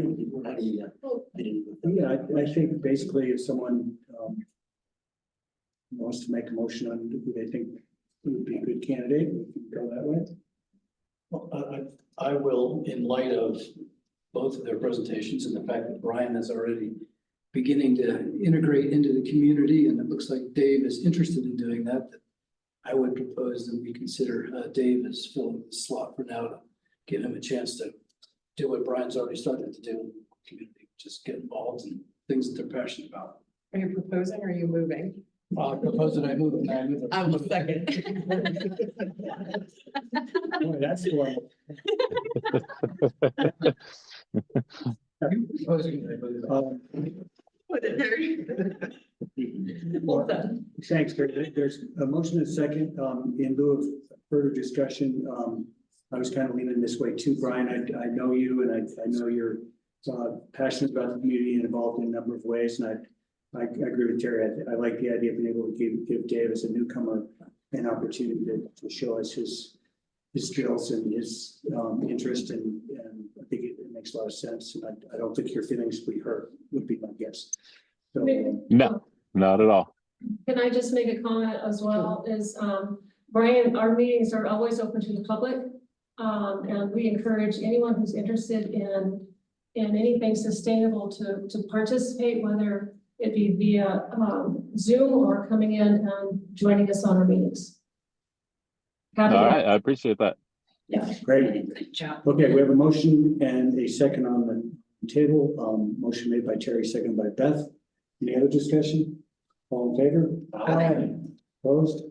How do you, Yeah, I think basically if someone wants to make a motion on who they think would be a good candidate, we can go that way. Well, I will, in light of both of their presentations and the fact that Brian is already beginning to integrate into the community, and it looks like Dave is interested in doing that, I would propose that we consider Dave as filling the slot for now to give him a chance to do what Brian's already started to do in the community, just get involved in things that they're passionate about. Are you proposing or are you moving? I propose that I move and I move. I will second. Boy, that's the one. Well, thanks, Gary. There's a motion and a second, in lieu of further discussion. I was kind of leaning this way too, Brian. I know you and I know you're passionate about the community and involved in a number of ways. And I agree with Terry. I like the idea of being able to give Dave as a newcomer an opportunity to show us his skills and his interest, and I think it makes a lot of sense. And I don't think your feelings would be hurt, would be my guess. So, No, not at all. Can I just make a comment as well, is, Brian, our meetings are always open to the public. And we encourage anyone who's interested in anything sustainable to participate, whether it be via, Zoom or coming in and joining us on our meetings. All Happy to- right, I appreciate that. Yeah. great. Good job. Okay, we have a motion and a second on the table. Motion made by Terry, second by Beth. Any other discussion? All in favor? Aye. Opposed?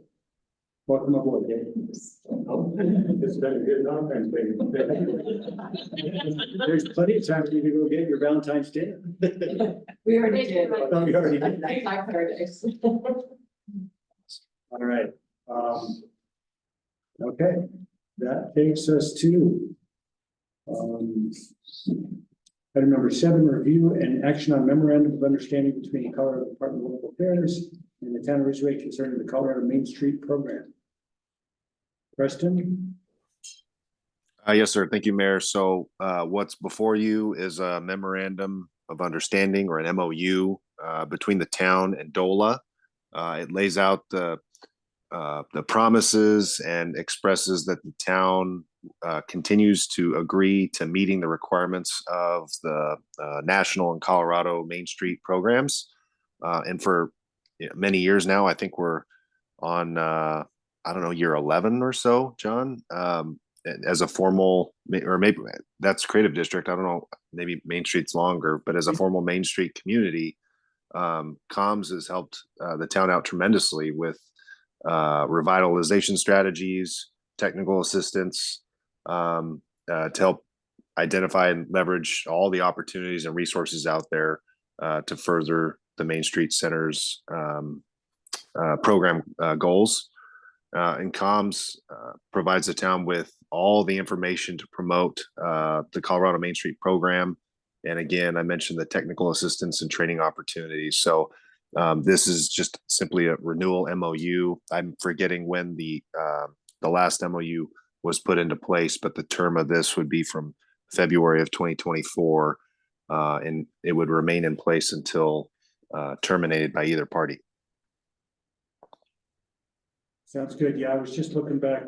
Welcome aboard, Dave. It's been a good conference, baby. There's plenty of time for you to go get your Valentine's dinner. We already did. Oh, you already did. Like Paradise. All right. Okay, that takes us to item number 7, review and action on memorandum of understanding between the Colorado Department of Local Affairs and the town of Ridgway concerning the Colorado Main Street program. Preston? Yes, sir. Thank you, Mayor. So what's before you is a memorandum of understanding, or an MOU, between the town and DOLA. It lays out the promises and expresses that the town continues to agree to meeting the requirements of the national and Colorado Main Street programs. And for many years now, I think we're on, I don't know, year 11 or so, John, as a formal, or maybe that's creative district. I don't know, maybe Main Street's longer, but as a formal Main Street community, comms has helped the town out tremendously with revitalization strategies, technical assistance, to help identify and leverage all the opportunities and resources out there to further the Main Street Center's program goals. And comms provides the town with all the information to promote the Colorado Main Street program. And again, I mentioned the technical assistance and training opportunities. So this is just simply a renewal MOU. I'm forgetting when the last MOU was put into place, but the term of this would be from February of 2024, and it would remain in place until terminated by either party. Sounds good. Yeah, I was just looking back.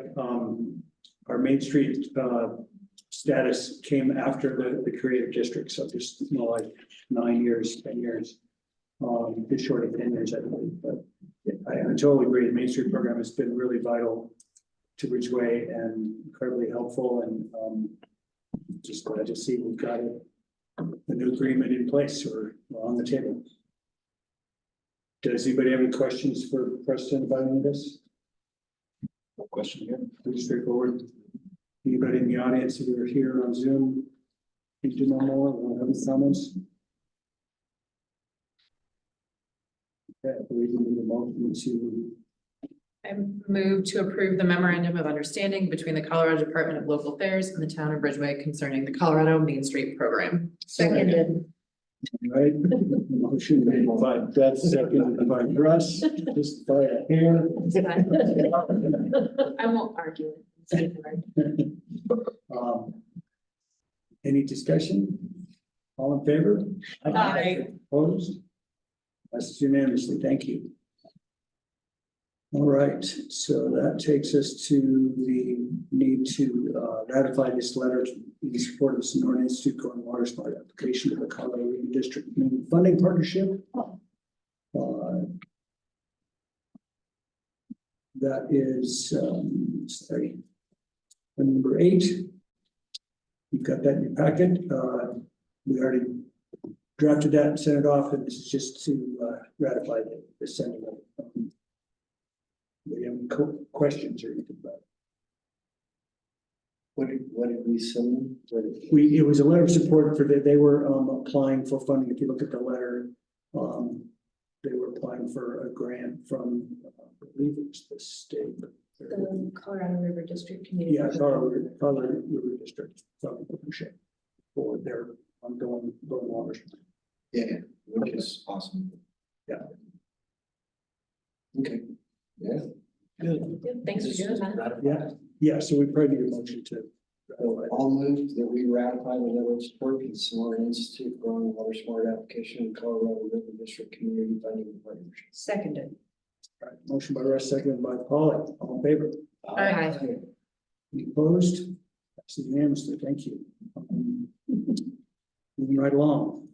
Our Main Street status came after the creative district, so just like 9 years, 10 years. Just short of 10 years, I believe. But I totally agree. The Main Street program has been really vital to Ridgway and incredibly helpful. And just glad to see we've got a new agreement in place or on the table. Does anybody have any questions for Preston about any of this? No question here. Pretty straightforward. Anybody in the audience who are here on Zoom? Need to know more or have any comments? Okay, I believe we need a motion to. I move to approve the memorandum of understanding between the Colorado Department of Local Affairs and the town of Ridgway concerning the Colorado Main Street program. Seconded. Right, motion made by Beth, seconded by Russ, just by a hair. I won't argue. Any discussion? All in favor? Aye. Opposed? That's unanimously, thank you. All right, so that takes us to the need to ratify this letter in support of the Sonoran Institute Going Water Smart application to the Colorado Region District Community Funding Partnership. That is, sorry, number 8. You've got that in your packet. We already drafted that and sent it off, and this is just to ratify the sending of we have questions or anything about it? What did we send them? It was a letter of support for they were applying for funding. If you look at the letter, they were applying for a grant from, I believe it was the state. The Colorado River District Community. Yeah, Colorado River District, for their ongoing low waters. Yeah, which is awesome. Yeah. Okay. Yeah. Good. Thanks for doing that. Yeah, so we probably need a motion to. I'll move that we ratify the letter of support for the Smart Institute Growing Water Smart Application in Colorado River District Community Funding Partnership. Seconded. All right, motion by Russ, seconded by Paul. All in favor? Aye. Any opposed? That's unanimously. Thank you. Moving right along.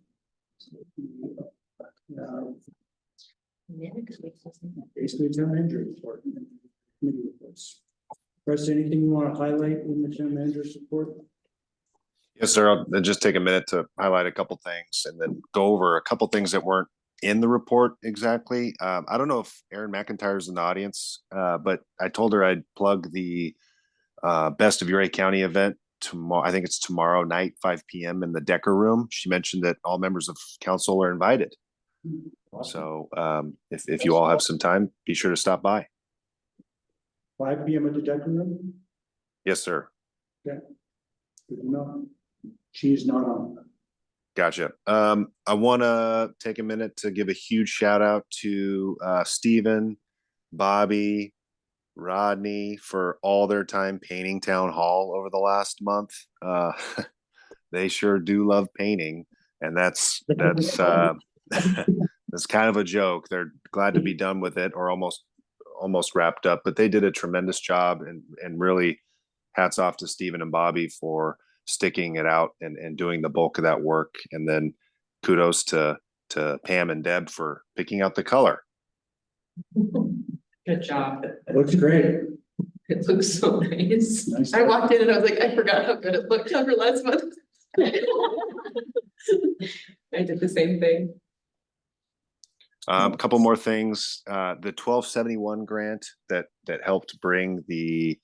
Basically, town manager report. Committee reports. Press, anything you want to highlight in the town manager's report? Yes, sir. I'll just take a minute to highlight a couple things and then go over a couple things that weren't in the report exactly. I don't know if Erin McIntyre is in the audience, but I told her I'd plug the Best of Uray County event tomorrow. I think it's tomorrow night, 5 p.m. in the Decker Room. She mentioned that all members of council are invited. So if you all have some time, be sure to stop by. 5 p.m. at the Decker Room? Yes, sir. Okay. Good to know. She is not on. Gotcha. I want to take a minute to give a huge shout out to Stephen, Bobby, Rodney for all their time painting Town Hall over the last month. They sure do love painting, and that's that's kind of a joke. They're glad to be done with it, or almost wrapped up, but they did a tremendous job, and really hats off to Stephen and Bobby for sticking it out and doing the bulk of that work. And then kudos to Pam and Deb for picking out the color. Good job. Looks great. It looks so nice. Nice. I walked in and I was like, I forgot how good it looked over last month. I did the same thing. A couple more things. The 1271 grant that helped bring the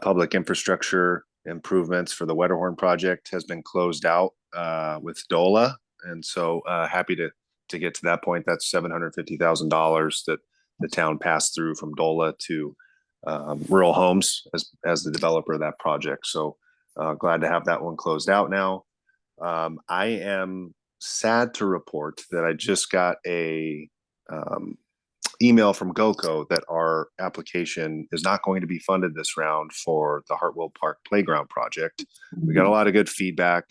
public infrastructure improvements for the Wetterhorn project has been closed out with DOLA, and so happy to get to that point. That's $750,000 that the town passed through from DOLA to Rural Homes as the developer of that project. So glad to have that one closed out now. I am sad to report that I just got a email from GOCO that our application is not going to be funded this round for the Hartwell Park Playground project. We got a lot of good feedback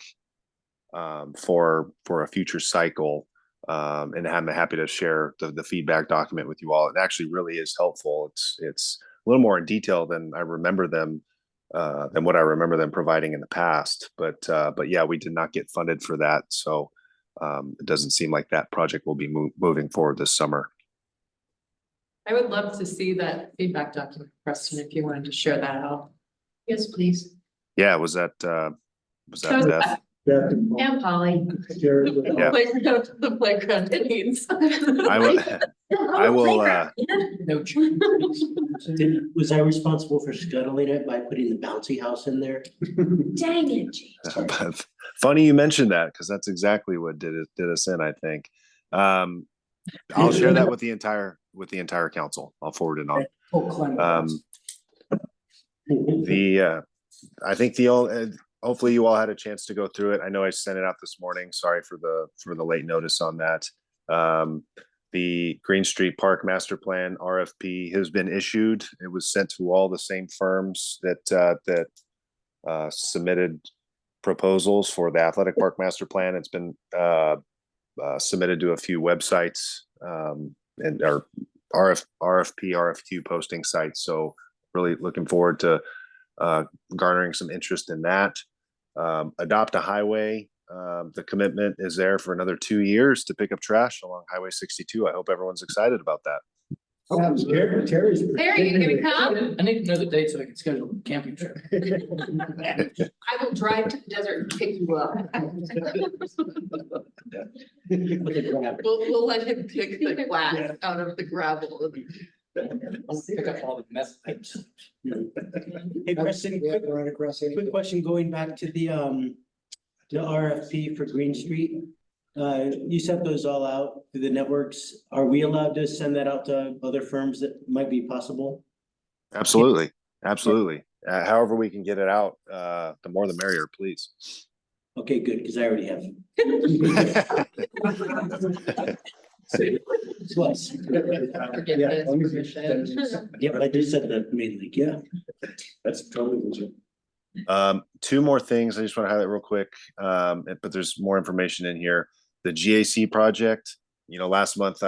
for a future cycle, and I'm happy to share the feedback document with you all. It actually really is helpful. It's a little more in detail than I remember them than what I remember them providing in the past. But yeah, we did not get funded for that, so it doesn't seem like that project will be moving forward this summer. I would love to see that feedback document, Preston, if you wanted to share that out. Yes, please. Yeah, was that Beth? And Polly. Yeah. The playground needs. I will. Was I responsible for scuttling it by putting the bouncy house in there? Dang it, James. Funny you mentioned that, because that's exactly what did us in, I think. I'll share that with the entire council. I'll forward it on. I think hopefully you all had a chance to go through it. I know I sent it out this morning. Sorry for the late notice on that. The Green Street Park Master Plan RFP has been issued. It was sent to all the same firms that submitted proposals for the Athletic Park Master Plan. It's been submitted to a few websites and our RFP, RFQ posting sites. So really looking forward to garnering some interest in that. Adopt a Highway. The commitment is there for another 2 years to pick up trash along Highway 62. I hope everyone's excited about that. Terry's. Terry, you gonna come? I need to know the date so I can schedule a camping trip. I will drive to the desert and pick you up. We'll let him pick the glass out of the gravel. Pick up all the mess. Hey, Preston, We haven't run across any. quick question going back to the RFP for Green Street. You sent those all out through the networks. Are we allowed to send that out to other firms that might be possible? Absolutely, absolutely. However we can get it out, the more the merrier, please. Okay, good, because I already have. Twice. Forgiveness, permission. Yep, I just said that mainly, yeah. That's totally legit. Two more things I just want to highlight real quick, but there's more information in here. The GAC project, last month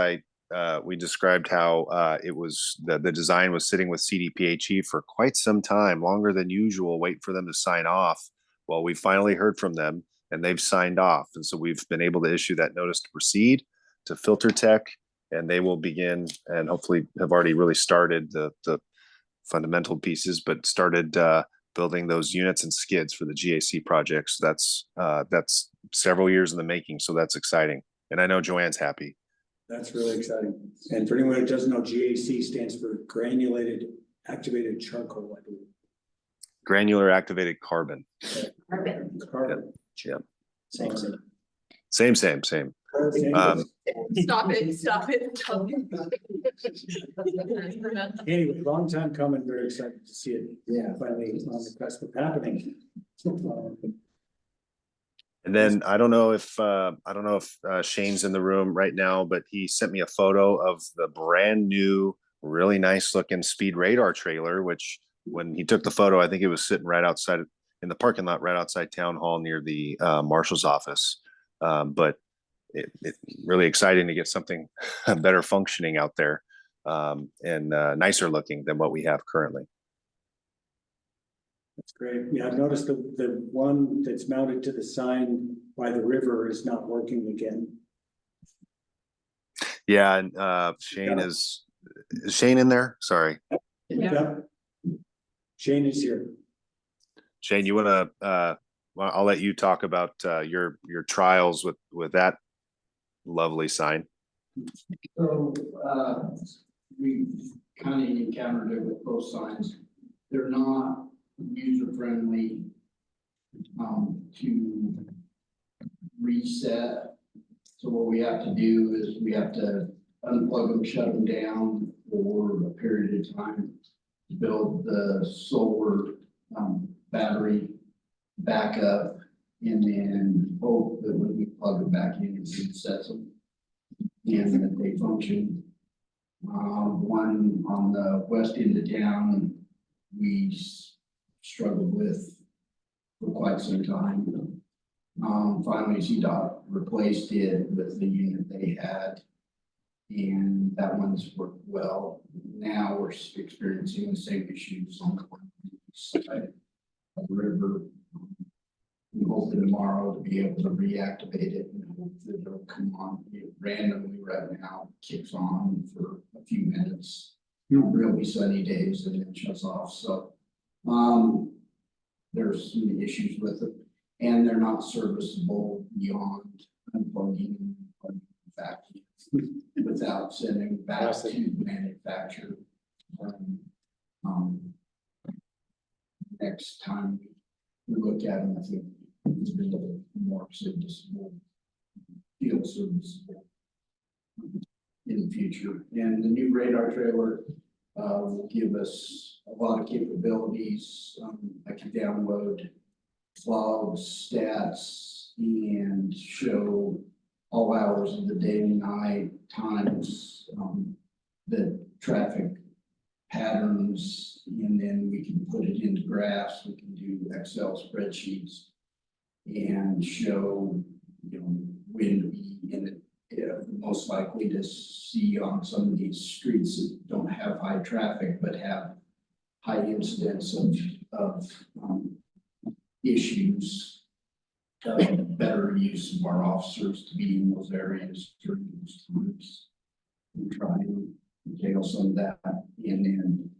we described how it was the design was sitting with CDPHE for quite some time, longer than usual, waiting for them to sign off. Well, we finally heard from them and they've signed off. And so we've been able to issue that notice to proceed to Filter Tech, and they will begin and hopefully have already really started the fundamental pieces, but started building those units and skids for the GAC projects. That's several years in the making. So that's exciting. And I know Joanne's happy. That's really exciting. And for anyone who doesn't know, GAC stands for granulated activated charcoal, I believe. Granular activated carbon. Carbon. Yeah. Same. Same. Same. Stop it, stop it. Anyway, long time coming, very excited to see it. Yeah. Finally on the cusp of happening. And then I don't know if Shane's in the room right now, but he sent me a photo of the brand new, really nice looking speed radar trailer, which when he took the photo, I think it was sitting right outside in the parking lot, right outside town hall near the marshal's office. But it really exciting to get something better functioning out there, and nicer looking than what we have currently. That's great. Yeah, I've noticed the one that's mounted to the sign by the river is not working again. Yeah, and Shane is Shane in there? Sorry. Yeah. Shane is here. Shane, you want to? I'll let you talk about your trials with that lovely sign. So we kind of encountered it with both signs. They're not user friendly to reset. So what we have to do is we have to unplug them, shut them down for a period of time to build the solar battery back up, and then hope that when we plug it back in, it resets them and that they function. One on the west end of town, we struggled with for quite some time. Finally, CDOT replaced it with the unit they had, and that one's worked well. Now we're experiencing the same issues on the side of the river. I'm hoping tomorrow to be able to reactivate it and hope that it'll come on. It randomly right now kicks on for a few minutes, really sunny days, and then shuts off. So there's some issues with it, and they're not serviceable beyond unplugging and back without sending back to manufacturer. Next time we look at them, I think it's a little more serviceable, field serviceable in the future. And the new radar trailer will give us a lot of capabilities. I can download logs, stats, and show all hours of the day and night, times, the traffic patterns, and then we can put it into graphs. We can do Excel spreadsheets and show, when to be in it. Most likely to see on some of these streets that don't have high traffic but have high incidence of issues. Better use of our officers to be in those areas during those times and try and tail some of that and then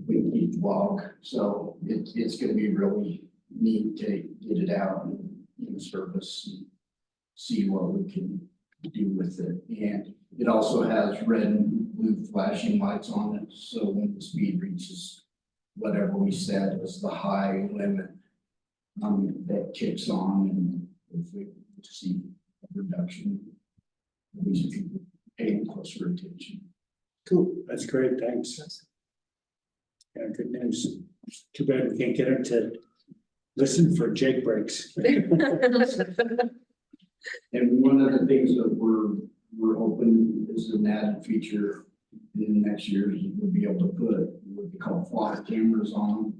we keep log. So it's going to be really neat to get it out and in service and see what we can do with it. And it also has red and blue flashing lights on it, so when the speed reaches whatever we said is the high limit, that kicks on, and if we see a reduction, these people paying closer attention. Cool, that's great, thanks. Yeah, good news. Too bad we can't get her to listen for Jake breaks. And one of the things that we're hoping is an added feature in the next years, we'll be able to put what we call flock cameras on,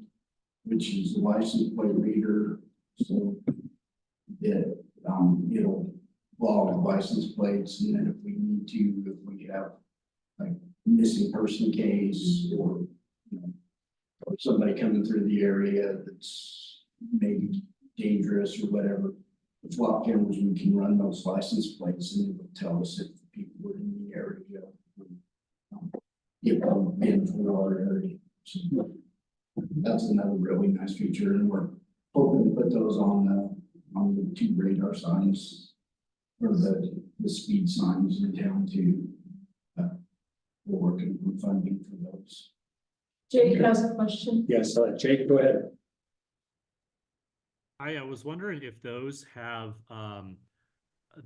which is a license plate reader, so that, it'll log license plates, and then if we need to, if we have like missing person case, or, you know, or somebody coming through the area that's maybe dangerous or whatever, the flock cameras, we can run those license plates and it will tell us if the people were in the area. If I'm in our area. So that's another really nice feature, and we're hoping to put those on the 2 radar signs or the speed signs in town too. We're working on funding for those. Jake has a question. Yes, Jake, go ahead. I was wondering if those have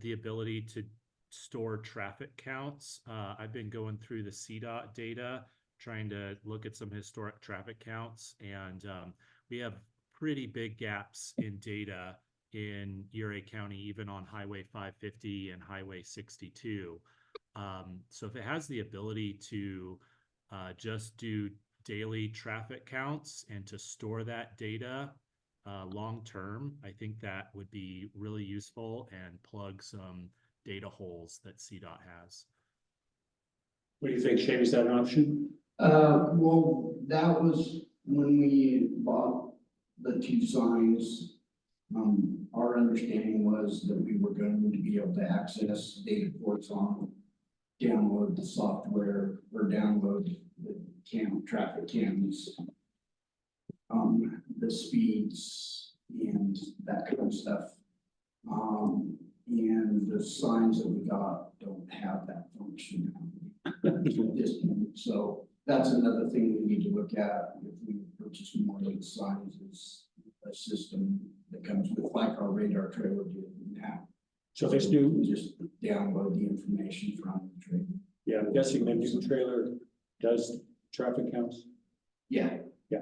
the ability to store traffic counts. I've been going through the CDOT data, trying to look at some historic traffic counts, and we have pretty big gaps in data in Erie County, even on Highway 550 and Highway 62. So if it has the ability to just do daily traffic counts and to store that data long term, I think that would be really useful and plug some data holes that CDOT has. What do you think, Shane? Is that an option? Well, that was when we bought the 2 signs. Our understanding was that we were going to be able to access data ports on, download the software or download the traffic cams, the speeds and that kind of stuff. And the signs that we got don't have that function at this point. So that's another thing we need to look at if we purchase more of these signs, is a system that comes with, like our radar trailer did now. So this new, just download the information from the trailer. yeah, I'm guessing the new trailer does traffic counts. Yeah. Yeah.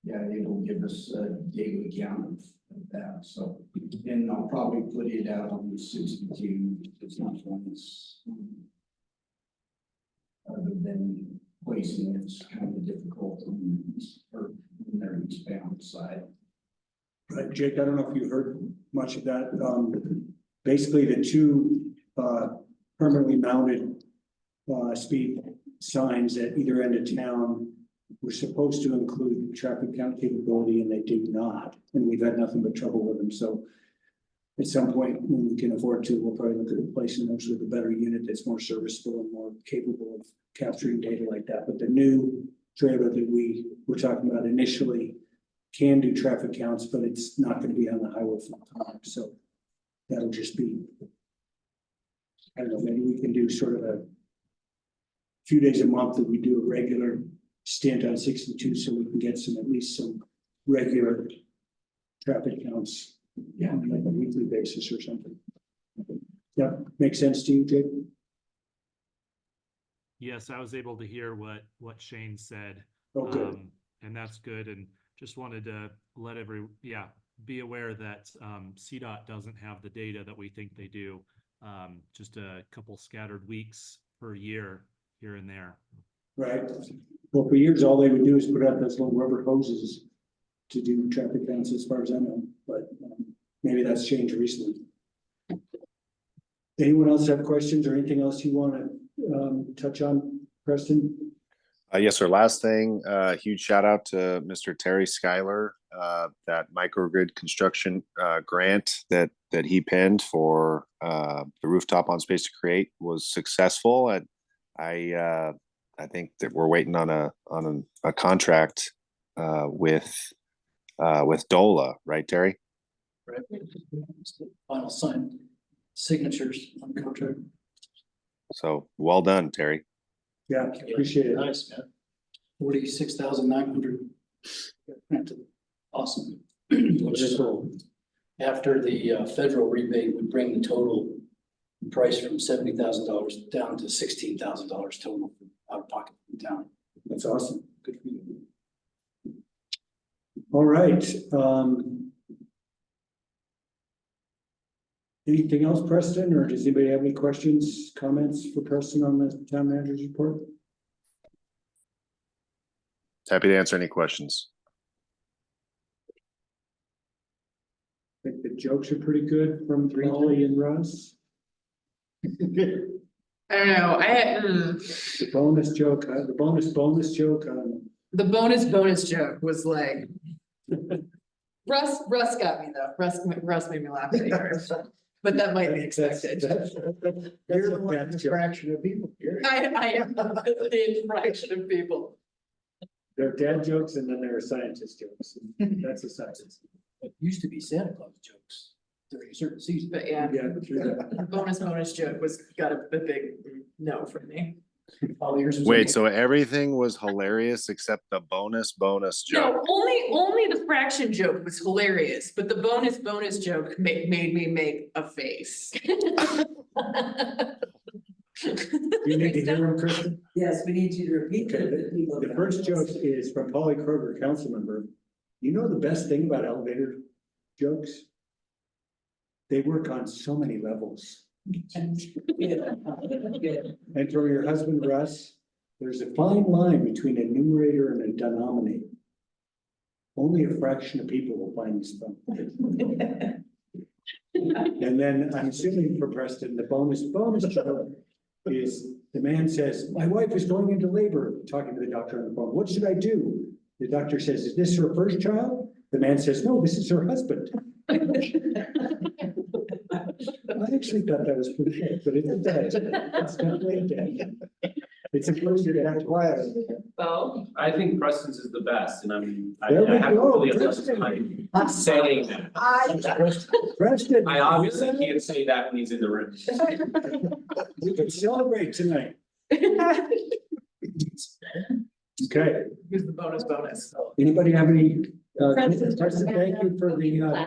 Yeah, it'll give us a daily count of that, so, and I'll probably put it out on the 62, it's not one that's, other than placing, it's kind of difficult on, or when they're eastbound side. Right, Jake, I don't know if you heard much of that. Basically, the 2 permanently mounted speed signs at either end of town were supposed to include traffic count capability, and they did not. And we've had nothing but trouble with them. So at some point, when we can afford to, we'll probably look at replacing those with a better unit that's more serviceable and more capable of capturing data like that. But the new trailer that we were talking about initially can do traffic counts, but it's not going to be on the highway full time. So that'll just be, I don't know, maybe we can do sort of a few days a month that we do a regular stint on 62, so we can get some, at least some regular traffic counts, yeah, on like a weekly basis or something. That makes sense to you, Jake? Yes, I was able to hear what Shane said. Okay. And that's good. And just wanted to let be aware that CDOT doesn't have the data that we think they do. Just a couple scattered weeks per year here and there. Right. Well, for years, all they would do is put out those little rubber hoses to do traffic counts, as far as I know, but maybe that's changed recently. Anyone else have questions or anything else you want to touch on, Preston? Yes, sir. Last thing, huge shout out to Mr. Terry Schuyler, that microgrid construction grant that he penned for the rooftop on Space to Create was successful. And I think that we're waiting on a contract with DOLA, right, Terry? Right. Final sign signatures on contract. So well done, Terry. Yeah, appreciate it. Nice, man. 46,900. Awesome. Which is after the federal rebate would bring the total price from $70,000 down to $16,000 total out of pocket from town. That's awesome. Good for you. All right, anything else, Preston, or does anybody have any questions, comments for Preston on the town manager's report? Happy to answer any questions. I think the jokes are pretty good from Ridgway and Russ. I don't know, The bonus joke, the bonus joke on. the bonus joke was like. Russ got me though, Russ made me laugh at yours, but that might be expected. That's a fraction of people. I am the fraction of people. There are dad jokes and then there are scientist jokes. That's a scientist. It used to be Santa Claus jokes during a certain season. But yeah, Yeah, true that. the bonus joke got a big no from me. All yours was Wait, okay. so everything was hilarious except the bonus joke. No, only the fraction joke was hilarious, but the bonus joke made me make a face. You need to hear him, Kristen? Yes, we need you to repeat Okay, the first joke is from Polly Kroger, council member. You know the best thing about elevator jokes? They work on so many levels. And from your husband, Russ, there's a fine line between a numerator and a denominator. Only a fraction of people will find this fun. And then I'm assuming for Preston, the bonus joke is the man says, my wife is going into labor, talking to the doctor on the phone. What should I do? The doctor says, is this her first child? The man says, no, this is her husband. I actually thought that was pretty good, but it's dead. It's definitely dead. It's a first year that quiet. Bo? I think Preston's is the best, and I There we have go, really a Preston. time saying that. Preston. I obviously can't say that when he's in the room. We can celebrate tonight. Okay, Here's the bonus. anybody have any, Preston, Preston, thank you for the, Yeah,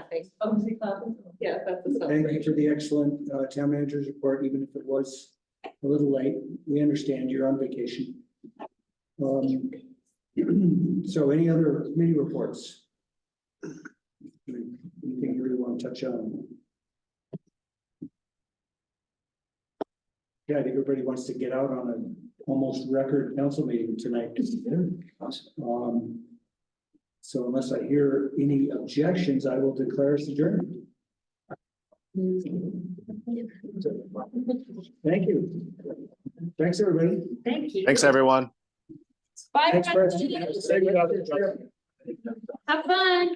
that's the thank you for the excellent, town manager's report, even if it was a little late. We understand you're on vacation. So any other committee reports? Anything you really want to touch on? Yeah, I think everybody wants to get out on an almost record council meeting tonight. So unless I hear any objections, I will declare us adjourned. Thank you. Thanks, everybody. Thank you. Thanks, everyone. Bye. Thanks, Preston. Have fun.